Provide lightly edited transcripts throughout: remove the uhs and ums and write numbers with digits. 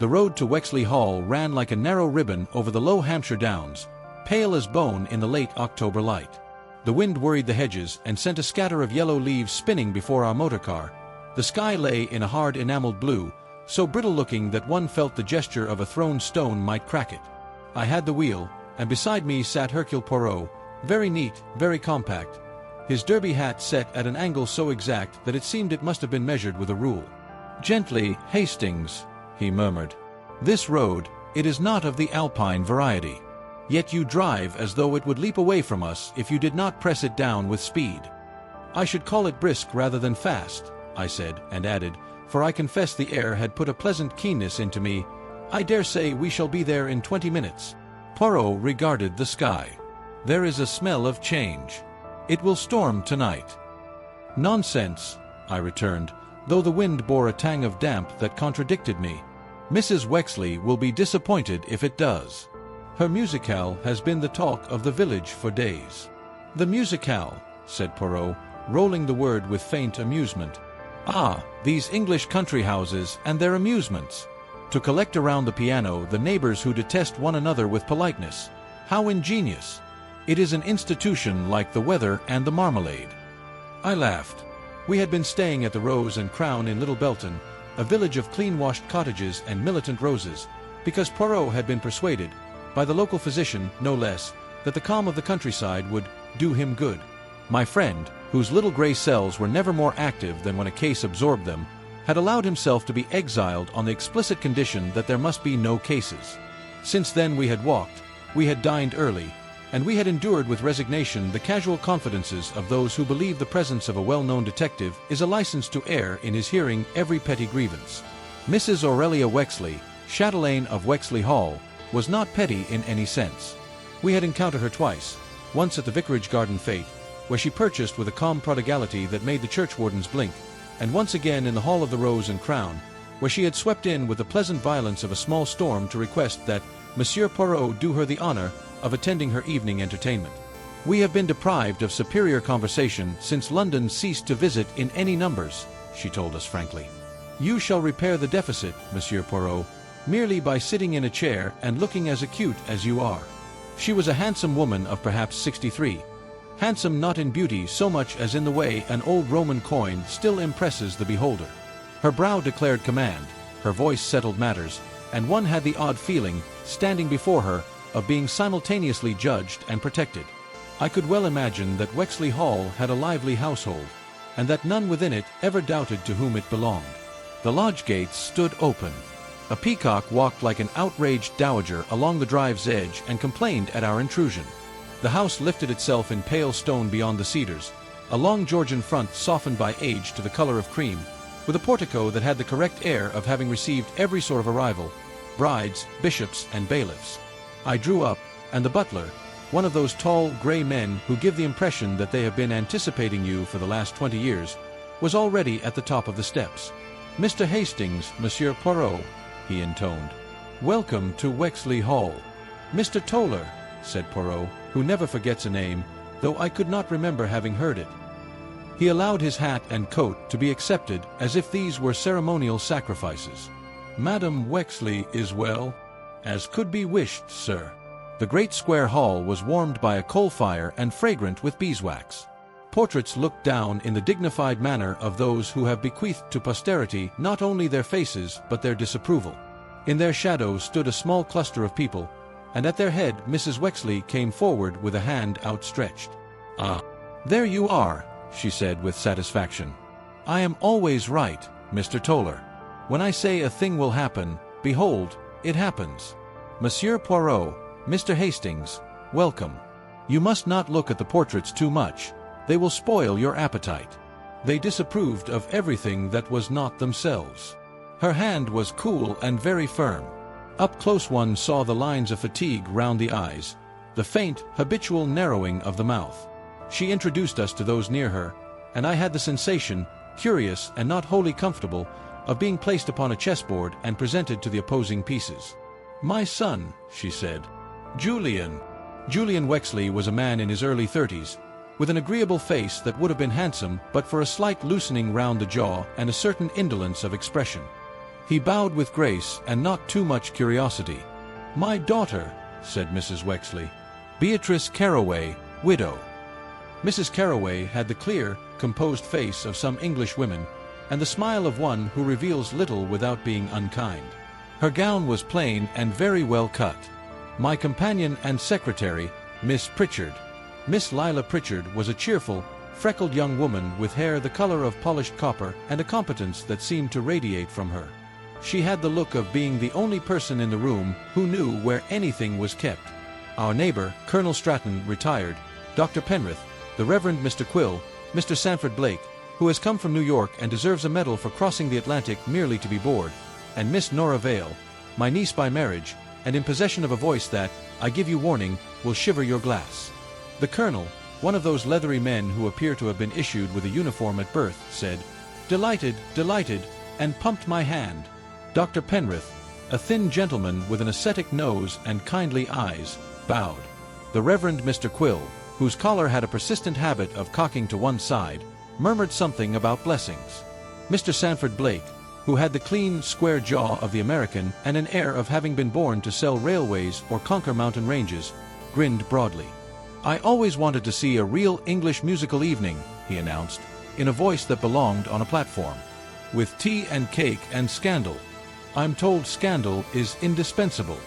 The road to Wexley Hall ran like a narrow ribbon over the low Hampshire downs, pale as bone in the late October light. The wind worried the hedges and sent a scatter of yellow leaves spinning before our motor car. The sky lay in a hard enameled blue, so brittle-looking that one felt the gesture of a thrown stone might crack it. I had the wheel, and beside me sat Hercule Poirot, very neat, very compact, his derby hat set at an angle so exact that it seemed it must have been measured with a rule. "Gently, Hastings," he murmured. "This road, it is not of the Alpine variety. Yet you drive as though it would leap away from us if you did not press it down with speed." "I should call it brisk rather than fast," I said, and added, for I confess the air had put a pleasant keenness into me, "I dare say we shall be there in 20 minutes. Poirot regarded the sky. "There is a smell of change. It will storm tonight." "Nonsense," I returned, though the wind bore a tang of damp that contradicted me. "Mrs. Wexley will be disappointed if it does. Her musicale has been the talk of the village for days." "The musicale," said Poirot, rolling the word with faint amusement. "Ah, these English country houses and their amusements. To collect around the piano the neighbors who detest one another with politeness. How ingenious! It is an institution like the weather and the marmalade." I laughed. We had been staying at the Rose and Crown in Little Belton, a village of clean-washed cottages and militant roses, because Poirot had been persuaded, by the local physician no less, that the calm of the countryside would do him good. My friend, whose little gray cells were never more active than when a case absorbed them, had allowed himself to be exiled on the explicit condition that there must be no cases. Since then we had walked, we had dined early, and we had endured with resignation the casual confidences of those who believe the presence of a well-known detective is a license to air in his hearing every petty grievance. Mrs. Aurelia Wexley, chatelaine of Wexley Hall, was not petty in any sense. We had encountered her twice, once at the Vicarage Garden fete, where she purchased with a calm prodigality that made the churchwardens blink, and once again in the Hall of the Rose and Crown, where she had swept in with the pleasant violence of a small storm to request that Monsieur Poirot do her the honor of attending her evening entertainment. "We have been deprived of superior conversation since London ceased to visit in any numbers," she told us frankly. "You shall repair the deficit, Monsieur Poirot, merely by sitting in a chair and looking as acute as you are." She was a handsome woman of perhaps 63, handsome not in beauty so much as in the way an old Roman coin still impresses the beholder. Her brow declared command, her voice settled matters, and one had the odd feeling, standing before her, of being simultaneously judged and protected. I could well imagine that Wexley Hall had a lively household, and that none within it ever doubted to whom it belonged. The lodge gates stood open. A peacock walked like an outraged dowager along the drive's edge and complained at our intrusion. The house lifted itself in pale stone beyond the cedars, a long Georgian front softened by age to the color of cream, with a portico that had the correct air of having received every sort of arrival, brides, bishops, and bailiffs. I drew up, and the butler, one of those tall, gray men who give the impression that they have been anticipating you for the last 20 years, was already at the top of the steps. "Mr. Hastings, Monsieur Poirot," he intoned. "Welcome to Wexley Hall." "Mr. Toller," said Poirot, who never forgets a name, though I could not remember having heard it. He allowed his hat and coat to be accepted as if these were ceremonial sacrifices. "Madame Wexley is well?" "As could be wished, sir." The great square hall was warmed by a coal fire and fragrant with beeswax. Portraits looked down in the dignified manner of those who have bequeathed to posterity not only their faces but their disapproval. In their shadows stood a small cluster of people, and at their head Mrs. Wexley came forward with a hand outstretched. "Ah, there you are," she said with satisfaction. "I am always right, Mr. Toller. When I say a thing will happen, behold, it happens. Monsieur Poirot, Mr. Hastings, welcome. You must not look at the portraits too much. They will spoil your appetite." They disapproved of everything that was not themselves. Her hand was cool and very firm. Up close one saw the lines of fatigue round the eyes, the faint, habitual narrowing of the mouth. She introduced us to those near her, and I had the sensation, curious and not wholly comfortable, of being placed upon a chessboard and presented to the opposing pieces. "My son," she said. "Julian." Julian Wexley was a man in his early 30s, with an agreeable face that would have been handsome but for a slight loosening round the jaw and a certain indolence of expression. He bowed with grace and not too much curiosity. "My daughter," said Mrs. Wexley. "Beatrice Carroway, widow." Mrs. Carroway had the clear, composed face of some English women, and the smile of one who reveals little without being unkind. Her gown was plain and very well cut. My companion and secretary, Miss Pritchard. Miss Lila Pritchard was a cheerful, freckled young woman with hair the color of polished copper and a competence that seemed to radiate from her. She had the look of being the only person in the room who knew where anything was kept. Our neighbor, Colonel Stratton, retired, Dr. Penrith, the Reverend Mr. Quill, Mr. Sanford Blake, who has come from New York and deserves a medal for crossing the Atlantic merely to be bored, and Miss Nora Vale, my niece by marriage, and in possession of a voice that, I give you warning, will shiver your glass. The Colonel, one of those leathery men who appear to have been issued with a uniform at birth, said, "Delighted, delighted," and pumped my hand. Dr. Penrith, a thin gentleman with an ascetic nose and kindly eyes, bowed. The Reverend Mr. Quill, whose collar had a persistent habit of cocking to one side, murmured something about blessings. Mr. Sanford Blake, who had the clean, square jaw of the American and an air of having been born to sell railways or conquer mountain ranges, grinned broadly. "I always wanted to see a real English musical evening," he announced, in a voice that belonged on a platform. "With tea and cake and scandal. I'm told scandal is indispensable."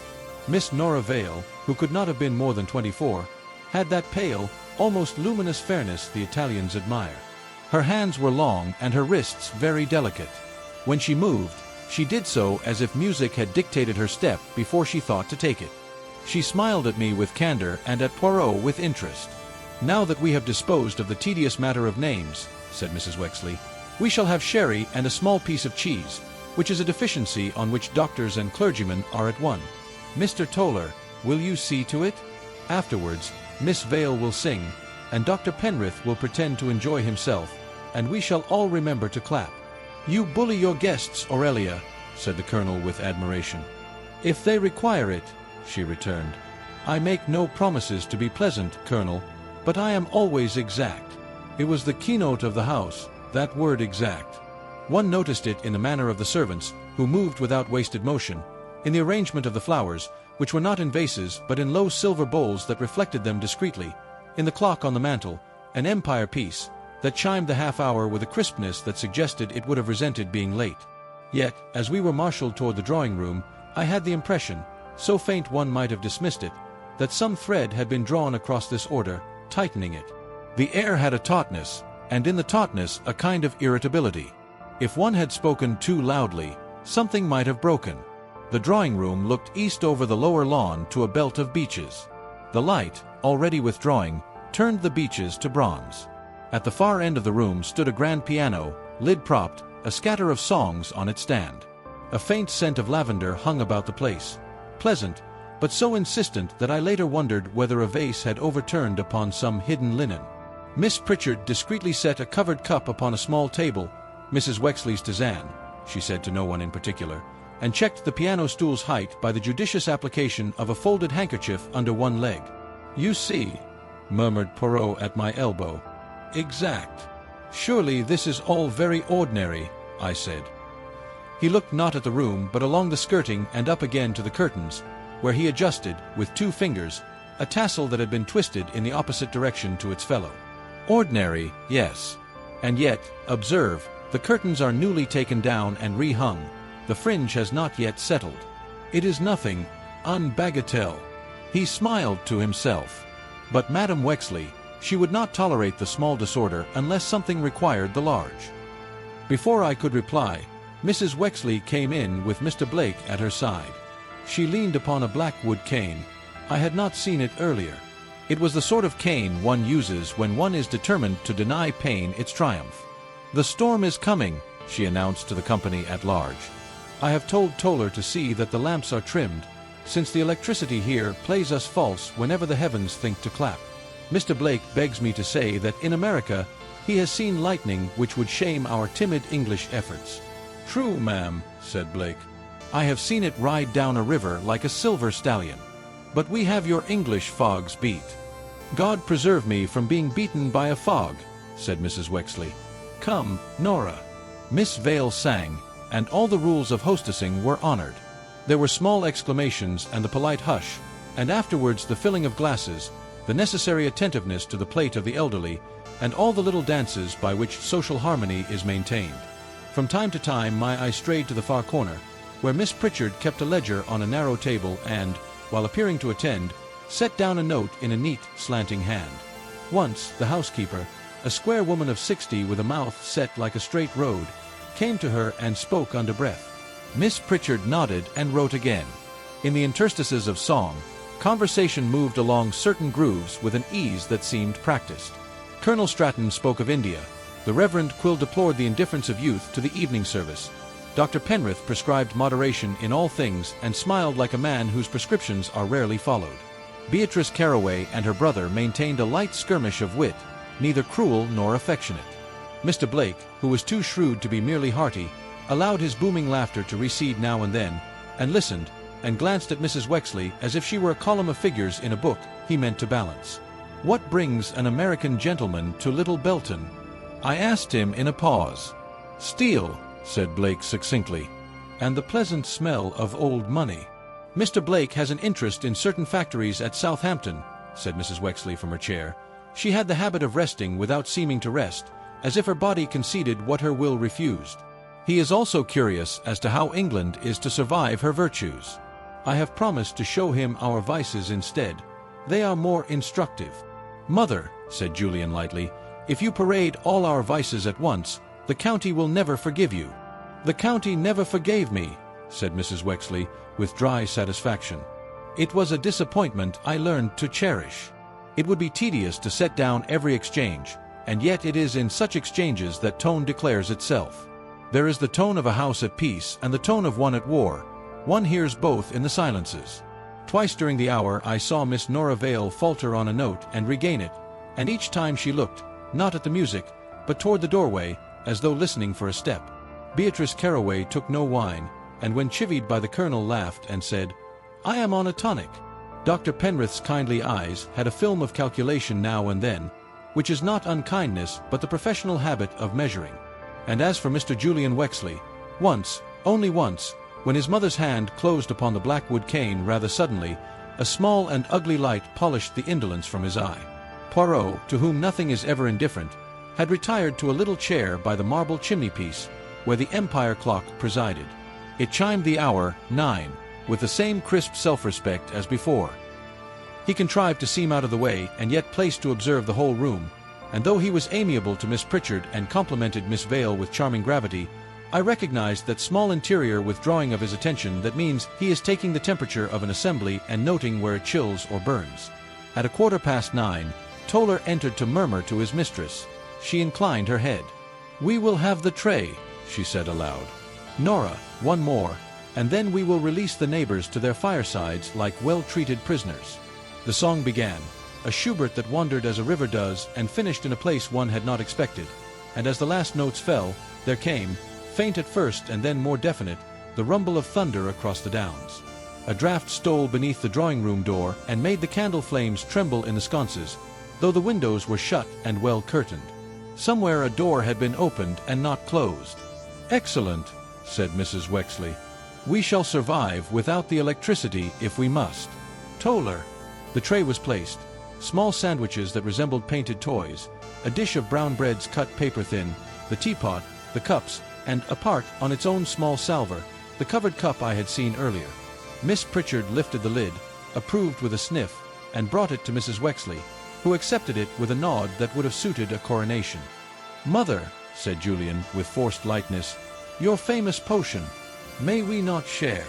Miss Nora Vale, who could not have been more than 24, had that pale, almost luminous fairness the Italians admire. Her hands were long and her wrists very delicate. When she moved, she did so as if music had dictated her step before she thought to take it. She smiled at me with candor and at Poirot with interest. "Now that we have disposed of the tedious matter of names," said Mrs. Wexley, "we shall have sherry and a small piece of cheese, which is a deficiency on which doctors and clergymen are at one. Mr. Toller, will you see to it? Afterwards, Miss Vale will sing, and Dr. Penrith will pretend to enjoy himself, and we shall all remember to clap." "You bully your guests, Aurelia," said the Colonel with admiration. "If they require it," she returned. "I make no promises to be pleasant, Colonel, but I am always exact." It was the keynote of the house, that word exact. One noticed it in the manner of the servants, who moved without wasted motion, in the arrangement of the flowers, which were not in vases but in low silver bowls that reflected them discreetly, in the clock on the mantel, an Empire piece, that chimed the half-hour with a crispness that suggested it would have resented being late. Yet, as we were marshaled toward the drawing-room, I had the impression, so faint one might have dismissed it, that some thread had been drawn across this order, tightening it. The air had a tautness, and in the tautness a kind of irritability. If one had spoken too loudly, something might have broken. The drawing-room looked east over the lower lawn to a belt of beeches. The light, already withdrawing, turned the beeches to bronze. At the far end of the room stood a grand piano, lid-propped, a scatter of songs on its stand. A faint scent of lavender hung about the place, pleasant, but so insistent that I later wondered whether a vase had overturned upon some hidden linen. Miss Pritchard discreetly set a covered cup upon a small table, Mrs. Wexley's tisane, she said to no one in particular, and checked the piano stool's height by the judicious application of a folded handkerchief under one leg. "You see," murmured Poirot at my elbow. "Exact. Surely this is all very ordinary," I said. He looked not at the room but along the skirting and up again to the curtains, where he adjusted, with 2 fingers, a tassel that had been twisted in the opposite direction to its fellow. "Ordinary, yes. And yet, observe, the curtains are newly taken down and rehung. The fringe has not yet settled. It is nothing, un bagatelle." He smiled to himself. But Madame Wexley, she would not tolerate the small disorder unless something required the large. Before I could reply, Mrs. Wexley came in with Mr. Blake at her side. She leaned upon a blackwood cane. I had not seen it earlier. It was the sort of cane one uses when one is determined to deny pain its triumph. "The storm is coming," she announced to the company at large. "I have told Toller to see that the lamps are trimmed, since the electricity here plays us false whenever the heavens think to clap. Mr. Blake begs me to say that in America he has seen lightning which would shame our timid English efforts." "True, ma'am," said Blake. "I have seen it ride down a river like a silver stallion. But we have your English fogs beat." "God preserve me from being beaten by a fog," said Mrs. Wexley. "Come, Nora." Miss Vale sang, and all the rules of hostessing were honored. There were small exclamations and the polite hush, and afterwards the filling of glasses, the necessary attentiveness to the plate of the elderly, and all the little dances by which social harmony is maintained. From time to time my eye strayed to the far corner, where Miss Pritchard kept a ledger on a narrow table and, while appearing to attend, set down a note in a neat, slanting hand. Once, the housekeeper, a square woman of 60 with a mouth set like a straight road, came to her and spoke under breath. Miss Pritchard nodded and wrote again. In the interstices of song, conversation moved along certain grooves with an ease that seemed practiced. Colonel Stratton spoke of India. The Reverend Quill deplored the indifference of youth to the evening service. Dr. Penrith prescribed moderation in all things and smiled like a man whose prescriptions are rarely followed. Beatrice Carroway and her brother maintained a light skirmish of wit, neither cruel nor affectionate. Mr. Blake, who was too shrewd to be merely hearty, allowed his booming laughter to recede now and then, and listened, and glanced at Mrs. Wexley as if she were a column of figures in a book he meant to balance. "What brings an American gentleman to Little Belton?" I asked him in a pause. "Steel," said Blake succinctly, "and the pleasant smell of old money." "Mr. Blake has an interest in certain factories at Southampton," said Mrs. Wexley from her chair. She had the habit of resting without seeming to rest, as if her body conceded what her will refused. "He is also curious as to how England is to survive her virtues. I have promised to show him our vices instead. They are more instructive." "Mother," said Julian lightly, "if you parade all our vices at once, the county will never forgive you." "The county never forgave me," said Mrs. Wexley, with dry satisfaction. "It was a disappointment I learned to cherish. It would be tedious to set down every exchange, and yet it is in such exchanges that tone declares itself. There is the tone of a house at peace and the tone of one at war. One hears both in the silences. Twice during the hour I saw Miss Nora Vale falter on a note and regain it, and each time she looked, not at the music, but toward the doorway, as though listening for a step. Beatrice Carroway took no wine, and when chivied by the colonel laughed and said, "I am on a tonic." Dr. Penrith's kindly eyes had a film of calculation now and then, which is not unkindness but the professional habit of measuring. And as for Mr. Julian Wexley, once, only once, when his mother's hand closed upon the blackwood cane rather suddenly, a small and ugly light polished the indolence from his eye. Poirot, to whom nothing is ever indifferent, had retired to a little chair by the marble chimney-piece, where the Empire clock presided. It chimed the hour 9, with the same crisp self-respect as before. He contrived to seem out of the way and yet placed to observe the whole room, and though he was amiable to Miss Pritchard and complimented Miss Vale with charming gravity, I recognized that small interior withdrawing of his attention that means he is taking the temperature of an assembly and noting where it chills or burns. At 9:15, Toller entered to murmur to his mistress. She inclined her head. "We will have the tray," she said aloud. "Nora, one more, and then we will release the neighbors to their firesides like well-treated prisoners." The song began, a Schubert that wandered as a river does and finished in a place one had not expected, and as the last notes fell, there came, faint at first and then more definite, the rumble of thunder across the downs. A draught stole beneath the drawing-room door and made the candle flames tremble in the sconces, though the windows were shut and well curtained. Somewhere a door had been opened and not closed. "Excellent," said Mrs. Wexley. "We shall survive without the electricity if we must." "Toller." The tray was placed. Small sandwiches that resembled painted toys, a dish of brown breads cut paper-thin, the teapot, the cups, and, apart on its own small salver, the covered cup I had seen earlier. Miss Pritchard lifted the lid, approved with a sniff, and brought it to Mrs. Wexley, who accepted it with a nod that would have suited a coronation. "Mother," said Julian, with forced lightness, "your famous potion, may we not share?"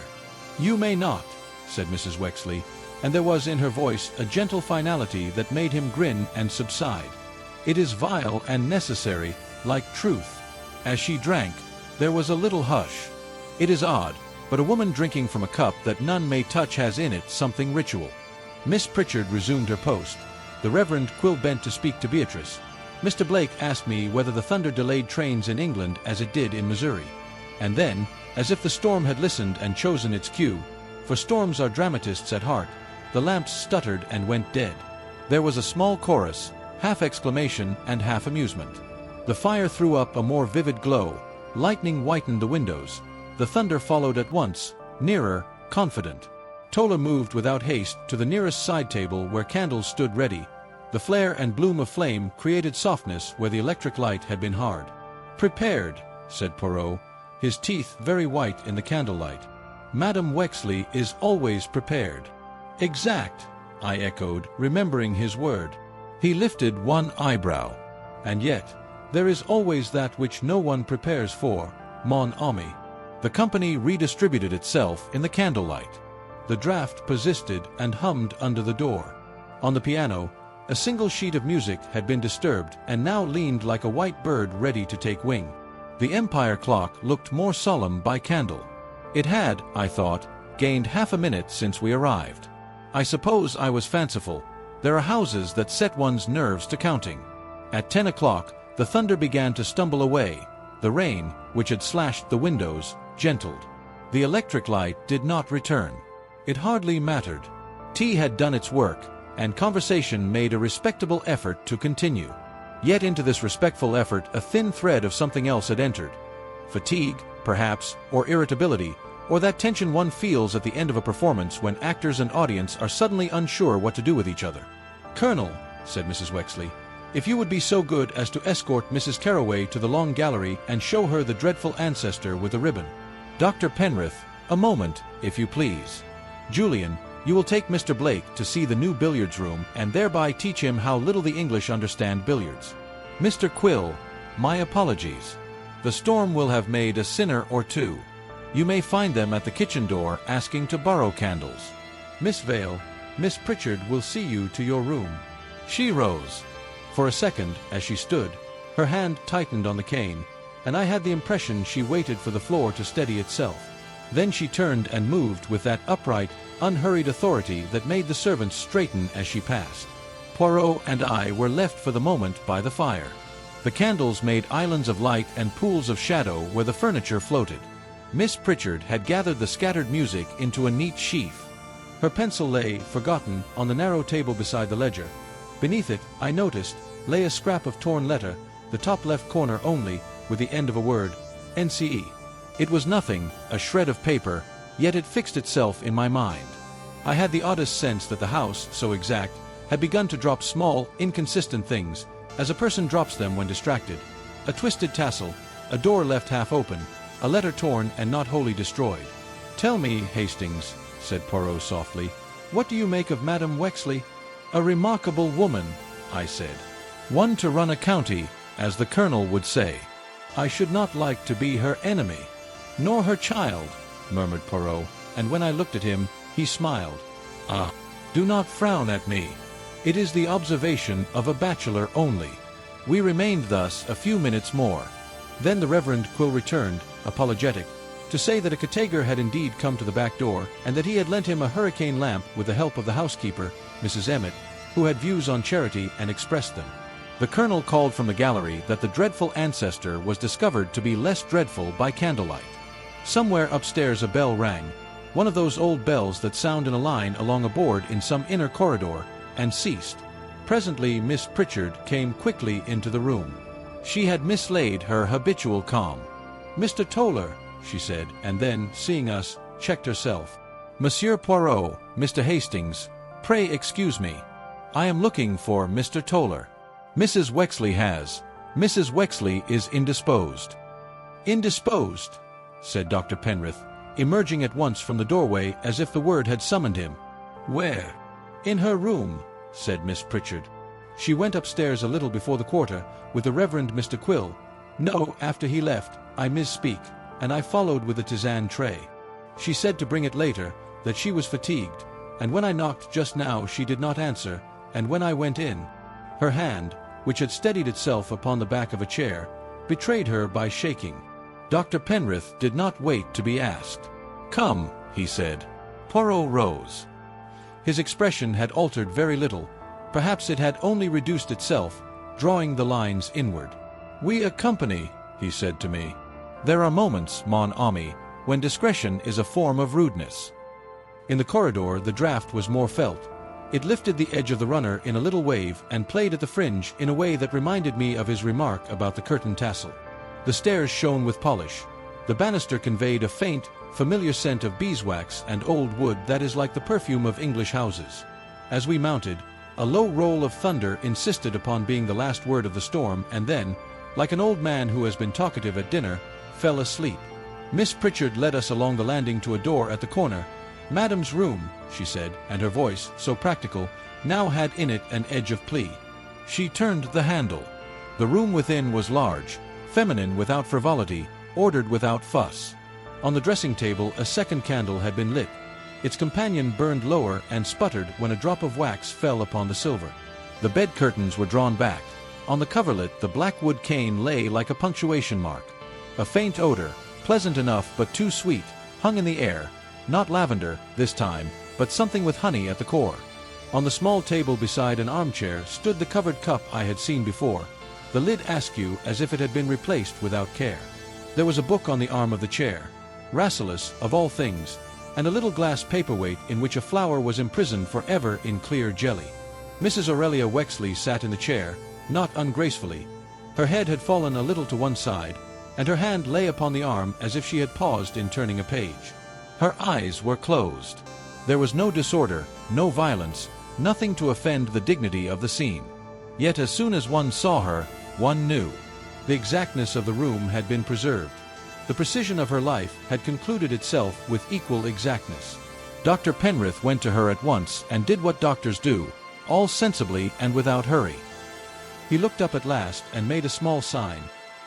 "You may not," said Mrs. Wexley, and there was in her voice a gentle finality that made him grin and subside. "It is vile and necessary, like truth." As she drank, there was a little hush. It is odd, but a woman drinking from a cup that none may touch has in it something ritual. Miss Pritchard resumed her post. The Reverend Quill bent to speak to Beatrice. "Mr. Blake asked me whether the thunder delayed trains in England as it did in Missouri." And then, as if the storm had listened and chosen its cue, for storms are dramatists at heart, the lamps stuttered and went dead. There was a small chorus, half exclamation and half amusement. The fire threw up a more vivid glow, lightning whitened the windows, The thunder followed at once, nearer, confident. Toller moved without haste to the nearest side table where candles stood ready. The flare and bloom of flame created softness where the electric light had been hard. "Prepared," said Poirot, his teeth very white in the candlelight. "Madame Wexley is always prepared." "Exact," I echoed, remembering his word. He lifted one eyebrow. "And yet, there is always that which no one prepares for, mon ami." The company redistributed itself in the candlelight. The draught persisted and hummed under the door. On the piano, a single sheet of music had been disturbed and now leaned like a white bird ready to take wing. The Empire clock looked more solemn by candle. It had, I thought, gained half a minute since we arrived. I suppose I was fanciful. There are houses that set one's nerves to counting. At 10 o'clock, the thunder began to stumble away. The rain, which had slashed the windows, gentled. The electric light did not return. It hardly mattered. Tea had done its work, and conversation made a respectable effort to continue. Yet into this respectful effort a thin thread of something else had entered. Fatigue, perhaps, or irritability, or that tension one feels at the end of a performance when actors and audience are suddenly unsure what to do with each other. "Colonel," said Mrs. Wexley, "if you would be so good as to escort Mrs. Carroway to the long gallery and show her the dreadful ancestor with the ribbon. Dr. Penrith, a moment, if you please. Julian, you will take Mr. Blake to see the new billiards room and thereby teach him how little the English understand billiards. Mr. Quill, my apologies. The storm will have made a sinner or two. You may find them at the kitchen door asking to borrow candles. Miss Vale, Miss Pritchard will see you to your room." She rose. For a second, as she stood, her hand tightened on the cane, and I had the impression she waited for the floor to steady itself. Then she turned and moved with that upright, unhurried authority that made the servants straighten as she passed. Poirot and I were left for the moment by the fire. The candles made islands of light and pools of shadow where the furniture floated. Miss Pritchard had gathered the scattered music into a neat sheaf. Her pencil lay, forgotten, on the narrow table beside the ledger. Beneath it, I noticed, lay a scrap of torn letter, the top left corner only, with the end of a word, NCE. It was nothing, a shred of paper, yet it fixed itself in my mind. I had the oddest sense that the house, so exact, had begun to drop small, inconsistent things, as a person drops them when distracted. A twisted tassel, a door left half open, a letter torn and not wholly destroyed. "Tell me, Hastings," said Poirot softly, "what do you make of Madame Wexley?" "A remarkable woman," I said. "One to run a county, as the Colonel would say. I should not like to be her enemy." "Nor her child," murmured Poirot, and when I looked at him, he smiled. "Ah, do not frown at me. It is the observation of a bachelor only." We remained thus a few minutes more. Then the Reverend Quill returned, apologetic, to say that a category had indeed come to the back door, and that he had lent him a hurricane lamp with the help of the housekeeper, Mrs. Emmett, who had views on charity and expressed them. The Colonel called from the gallery that the dreadful ancestor was discovered to be less dreadful by candlelight. Somewhere upstairs a bell rang, one of those old bells that sound in a line along a board in some inner corridor, and ceased. Presently Miss Pritchard came quickly into the room. She had mislaid her habitual calm. "Mr. Toller," she said, and then, seeing us, checked herself. "Monsieur Poirot, Mr. Hastings, pray excuse me. I am looking for Mr. Toller. Mrs. Wexley has. Mrs. Wexley is indisposed." "Indisposed?" said Dr. Penrith, emerging at once from the doorway as if the word had summoned him. "Where?" "In her room," said Miss Pritchard. "She went upstairs a little before the quarter, with the Reverend Mr. Quill. No, after he left, I misspeak, and I followed with the tisane tray. She said to bring it later, that she was fatigued, and when I knocked just now she did not answer, and when I went in, her hand, which had steadied itself upon the back of a chair, betrayed her by shaking." Dr. Penrith did not wait to be asked. "Come," he said. Poirot rose. His expression had altered very little. Perhaps it had only reduced itself, drawing the lines inward. "We accompany," he said to me. "There are moments, mon ami, when discretion is a form of rudeness." In the corridor the draught was more felt. It lifted the edge of the runner in a little wave and played at the fringe in a way that reminded me of his remark about the curtain tassel. The stairs shone with polish. The banister conveyed a faint, familiar scent of beeswax and old wood that is like the perfume of English houses. As we mounted, a low roll of thunder insisted upon being the last word of the storm, and then, like an old man who has been talkative at dinner, fell asleep. Miss Pritchard led us along the landing to a door at the corner. "Madam's room," she said, and her voice, so practical, now had in it an edge of plea. She turned the handle. The room within was large, feminine without frivolity, ordered without fuss. On the dressing table a second candle had been lit. Its companion burned lower and sputtered when a drop of wax fell upon the silver. The bed curtains were drawn back. On the coverlet the black wood cane lay like a punctuation mark. A faint odor, pleasant enough but too sweet, hung in the air, not lavender, this time, but something with honey at the core. On the small table beside an armchair stood the covered cup I had seen before, the lid askew as if it had been replaced without care. There was a book on the arm of the chair, Rasselas, of all things, and a little glass paperweight in which a flower was imprisoned forever in clear jelly. Mrs. Aurelia Wexley sat in the chair, not ungracefully. Her head had fallen a little to one side, and her hand lay upon the arm as if she had paused in turning a page. Her eyes were closed. There was no disorder, no violence, nothing to offend the dignity of the scene. Yet as soon as one saw her, one knew. The exactness of the room had been preserved. The precision of her life had concluded itself with equal exactness. Dr. Penrith went to her at once and did what doctors do, all sensibly and without hurry. He looked up at last and made a small sign.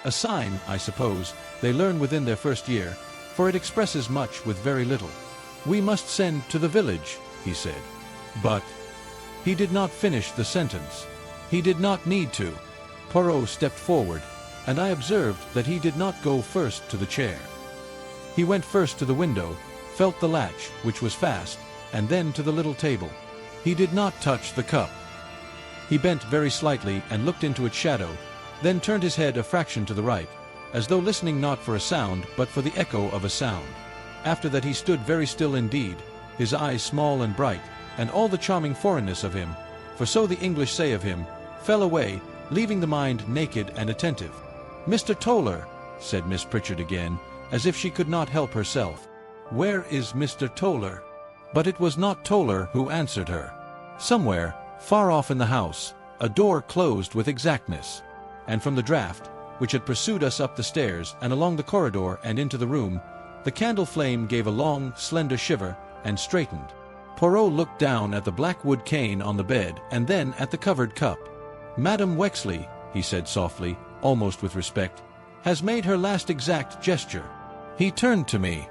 A sign, I suppose, they learn within their first year, for it expresses much with very little. "We must send to the village," he said. But he did not finish the sentence. He did not need to. Poirot stepped forward, and I observed that he did not go first to the chair. He went first to the window, felt the latch, which was fast, and then to the little table. He did not touch the cup. He bent very slightly and looked into its shadow, then turned his head a fraction to the right, as though listening not for a sound but for the echo of a sound. After that he stood very still indeed, his eyes small and bright, and all the charming foreignness of him, for so the English say of him, fell away, leaving the mind naked and attentive. "Mr. Toller," said Miss Pritchard again, as if she could not help herself. "Where is Mr. Toller?" But it was not Toller who answered her. Somewhere, far off in the house, a door closed with exactness, and from the draught, which had pursued us up the stairs and along the corridor and into the room, the candle flame gave a long, slender shiver, and straightened. Poirot looked down at the black wood cane on the bed and then at the covered cup. "Madame Wexley," he said softly, almost with respect, "has made her last exact gesture." He turned to me.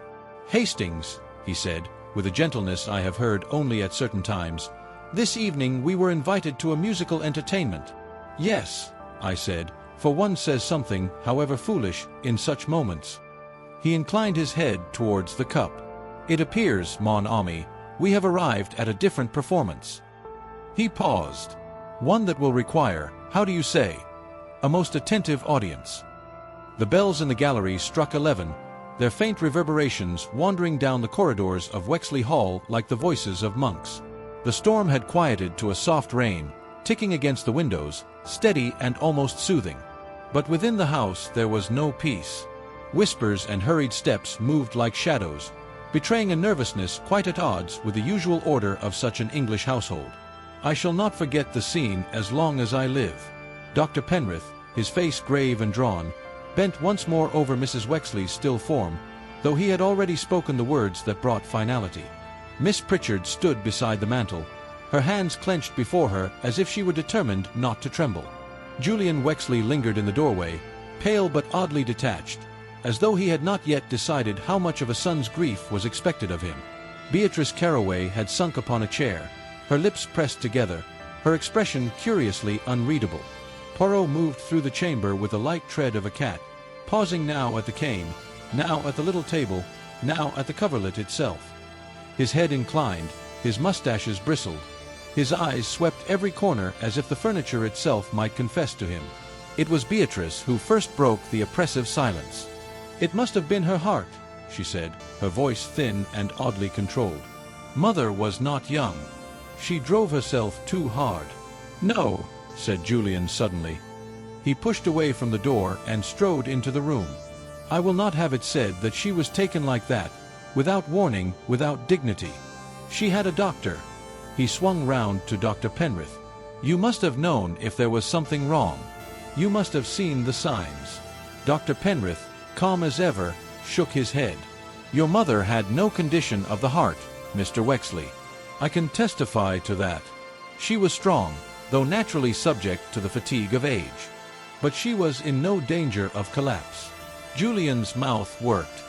"Hastings," he said, with a gentleness I have heard only at certain times, "this evening we were invited to a musical entertainment." "Yes," I said, for one says something, however foolish, in such moments. He inclined his head towards the cup. "It appears, mon ami, we have arrived at a different performance." He paused. "One that will require, how do you say, a most attentive audience." The bells in the gallery struck 11, their faint reverberations wandering down the corridors of Wexley Hall like the voices of monks. The storm had quieted to a soft rain, ticking against the windows, steady and almost soothing. But within the house there was no peace. Whispers and hurried steps moved like shadows, betraying a nervousness quite at odds with the usual order of such an English household. I shall not forget the scene as long as I live. Dr. Penrith, his face grave and drawn, bent once more over Mrs. Wexley's still form, though he had already spoken the words that brought finality. Miss Pritchard stood beside the mantel, her hands clenched before her as if she were determined not to tremble. Julian Wexley lingered in the doorway, pale but oddly detached, as though he had not yet decided how much of a son's grief was expected of him. Beatrice Carroway had sunk upon a chair, her lips pressed together, her expression curiously unreadable. Poirot moved through the chamber with the light tread of a cat, pausing now at the cane, now at the little table, now at the coverlet itself. His head inclined, his mustaches bristled, his eyes swept every corner as if the furniture itself might confess to him. It was Beatrice who first broke the oppressive silence. "It must have been her heart," she said, her voice thin and oddly controlled. "Mother was not young. She drove herself too hard." "No," said Julian suddenly. He pushed away from the door and strode into the room. I will not have it said that she was taken like that, without warning, without dignity. She had a doctor. He swung round to Dr. Penrith. You must have known if there was something wrong. You must have seen the signs. Dr. Penrith, calm as ever, shook his head. Your mother had no condition of the heart, Mr. Wexley. I can testify to that. She was strong, though naturally subject to the fatigue of age. But she was in no danger of collapse. Julian's mouth worked.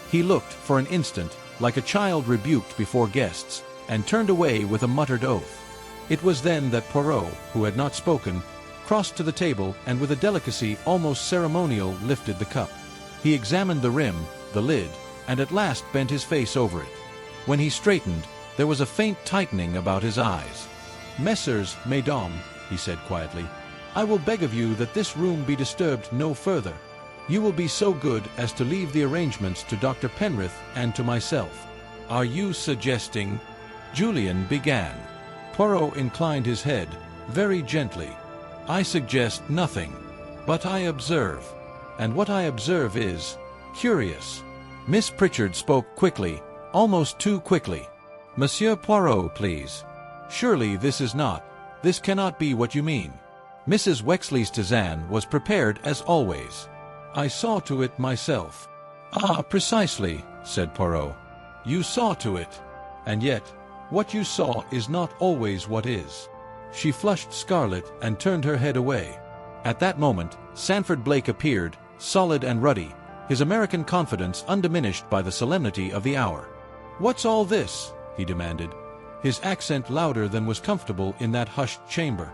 He looked, for an instant, like a child rebuked before guests, and turned away with a muttered oath. It was then that Poirot, who had not spoken, crossed to the table and with a delicacy almost ceremonial lifted the cup. He examined the rim, the lid, and at last bent his face over it. When he straightened, there was a faint tightening about his eyes. Messrs, mesdames, he said quietly, I will beg of you that this room be disturbed no further. You will be so good as to leave the arrangements to Dr. Penrith and to myself. Are you suggesting? Julian began. Poirot inclined his head, very gently. I suggest nothing, but I observe. And what I observe is curious. Miss Pritchard spoke quickly, almost too quickly. Monsieur Poirot, please. Surely this cannot be what you mean. Mrs. Wexley's tisane was prepared as always. I saw to it myself. Ah, precisely, said Poirot. You saw to it. And yet, what you saw is not always what is. She flushed scarlet and turned her head away. At that moment, Sanford Blake appeared, solid and ruddy, his American confidence undiminished by the solemnity of the hour. What's all this? He demanded, his accent louder than was comfortable in that hushed chamber.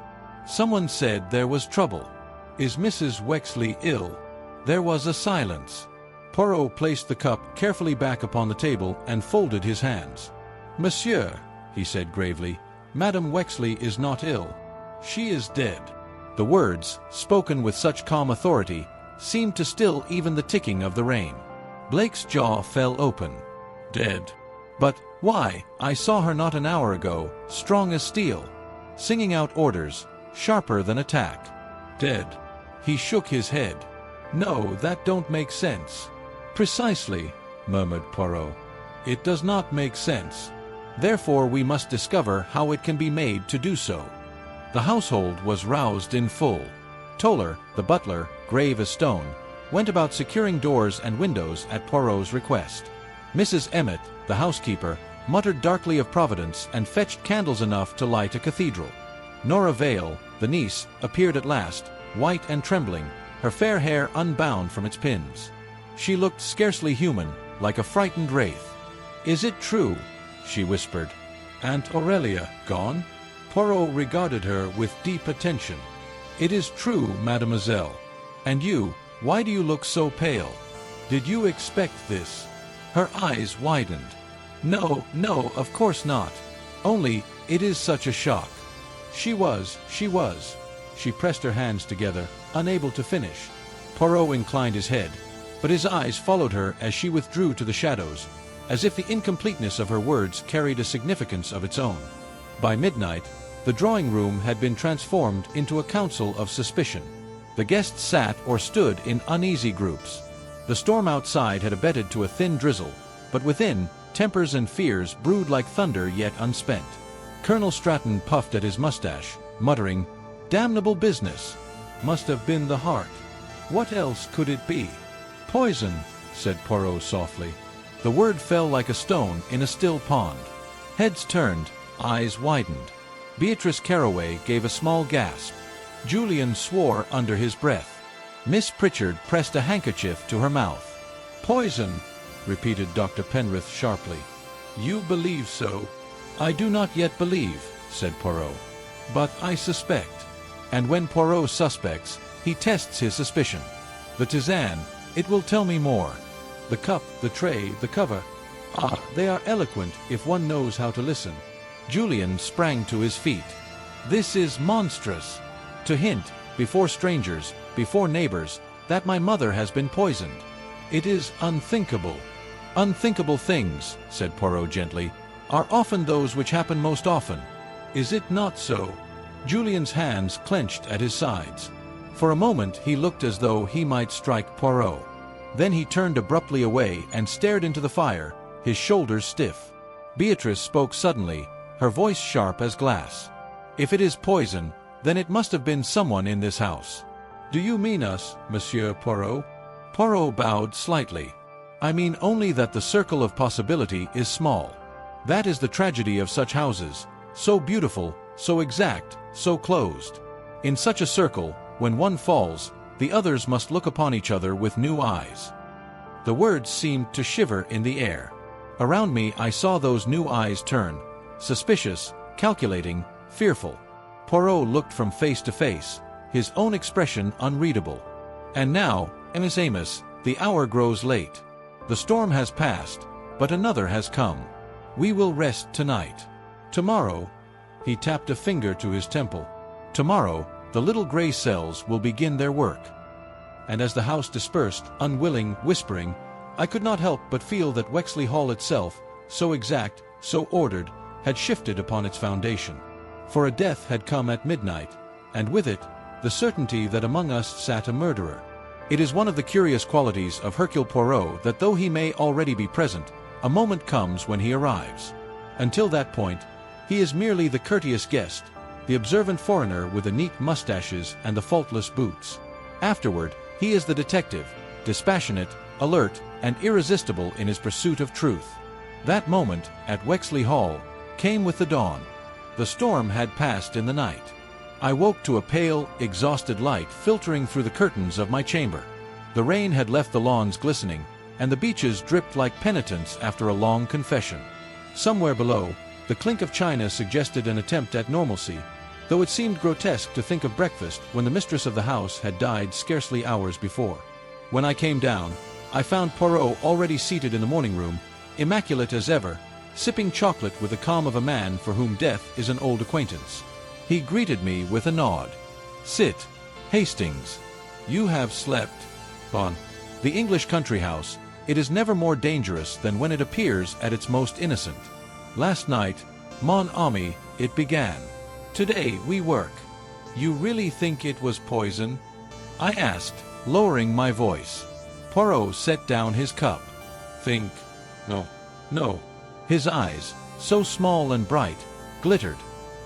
Someone said there was trouble. Is Mrs. Wexley ill? There was a silence. Poirot placed the cup carefully back upon the table and folded his hands. Monsieur, he said gravely, Madame Wexley is not ill. She is dead. The words, spoken with such calm authority, seemed to still even the ticking of the rain. Blake's jaw fell open. Dead? But why? I saw her not an hour ago, strong as steel, singing out orders, sharper than attack. Dead. He shook his head. No, that don't make sense. Precisely, murmured Poirot. It does not make sense. Therefore we must discover how it can be made to do so. The household was roused in full. Toller, the butler, grave as stone, went about securing doors and windows at Poirot's request. Mrs. Emmet, the housekeeper, muttered darkly of Providence and fetched candles enough to light a cathedral. Nora Vale, the niece, appeared at last, white and trembling, her fair hair unbound from its pins. She looked scarcely human, like a frightened wraith. Is it true? She whispered. Aunt Aurelia gone? Poirot regarded her with deep attention. It is true, mademoiselle. And you, why do you look so pale? Did you expect this? Her eyes widened. No, of course not. Only, it is such a shock. She was. She pressed her hands together, unable to finish. Poirot inclined his head, but his eyes followed her as she withdrew to the shadows, as if the incompleteness of her words carried a significance of its own. By midnight, the drawing-room had been transformed into a council of suspicion. The guests sat or stood in uneasy groups. The storm outside had abated to a thin drizzle, but within, tempers and fears brewed like thunder yet unspent. Colonel Stratton puffed at his mustache, muttering, "Damnable business! Must have been the heart. What else could it be?" "Poison," said Poirot softly. The word fell like a stone in a still pond. Heads turned, eyes widened. Beatrice Carroway gave a small gasp. Julian swore under his breath. Miss Pritchard pressed a handkerchief to her mouth. "Poison," repeated Dr. Penrith sharply. "You believe so?" "I do not yet believe," said Poirot. "But I suspect." And when Poirot suspects, he tests his suspicion. The tisane, it will tell me more. The cup, the tray, the cover. Ah, they are eloquent if one knows how to listen. Julian sprang to his feet. This is monstrous. To hint, before strangers, before neighbors, that my mother has been poisoned. It is unthinkable. Unthinkable things, said Poirot gently, are often those which happen most often. Is it not so? Julian's hands clenched at his sides. For a moment he looked as though he might strike Poirot. Then he turned abruptly away and stared into the fire, his shoulders stiff. Beatrice spoke suddenly, her voice sharp as glass. "If it is poison, then it must have been someone in this house." "Do you mean us, Monsieur Poirot?" Poirot bowed slightly. "I mean only that the circle of possibility is small. That is the tragedy of such houses, so beautiful, so exact, so closed. In such a circle, when one falls, the others must look upon each other with new eyes." The words seemed to shiver in the air. Around me I saw those new eyes turn, suspicious, calculating, fearful. Poirot looked from face to face, his own expression unreadable. "And now, Miss Amos, the hour grows late. The storm has passed, but another has come. We will rest tonight. Tomorrow," he tapped a finger to his temple, "tomorrow, the little gray cells will begin their work." And as the house dispersed, unwilling, whispering, I could not help but feel that Wexley Hall itself, so exact, so ordered, had shifted upon its foundation. For a death had come at midnight, and with it, the certainty that among us sat a murderer. It is one of the curious qualities of Hercule Poirot that though he may already be present, a moment comes when he arrives. Until that point, he is merely the courteous guest, the observant foreigner with the neat mustaches and the faultless boots. Afterward, he is the detective, dispassionate, alert, and irresistible in his pursuit of truth. That moment, at Wexley Hall, came with the dawn. The storm had passed in the night. I woke to a pale, exhausted light filtering through the curtains of my chamber. The rain had left the lawns glistening, and the beaches dripped like penitents after a long confession. Somewhere below, the clink of china suggested an attempt at normalcy, though it seemed grotesque to think of breakfast when the mistress of the house had died scarcely hours before. When I came down, I found Poirot already seated in the morning room, immaculate as ever, sipping chocolate with the calm of a man for whom death is an old acquaintance. He greeted me with a nod. "Sit, Hastings. You have slept." On the English country house, it is never more dangerous than when it appears at its most innocent. "Last night, mon ami, it began. Today we work." "You really think it was poison?" I asked, lowering my voice. Poirot set down his cup. "Think? No. No." His eyes, so small and bright, glittered.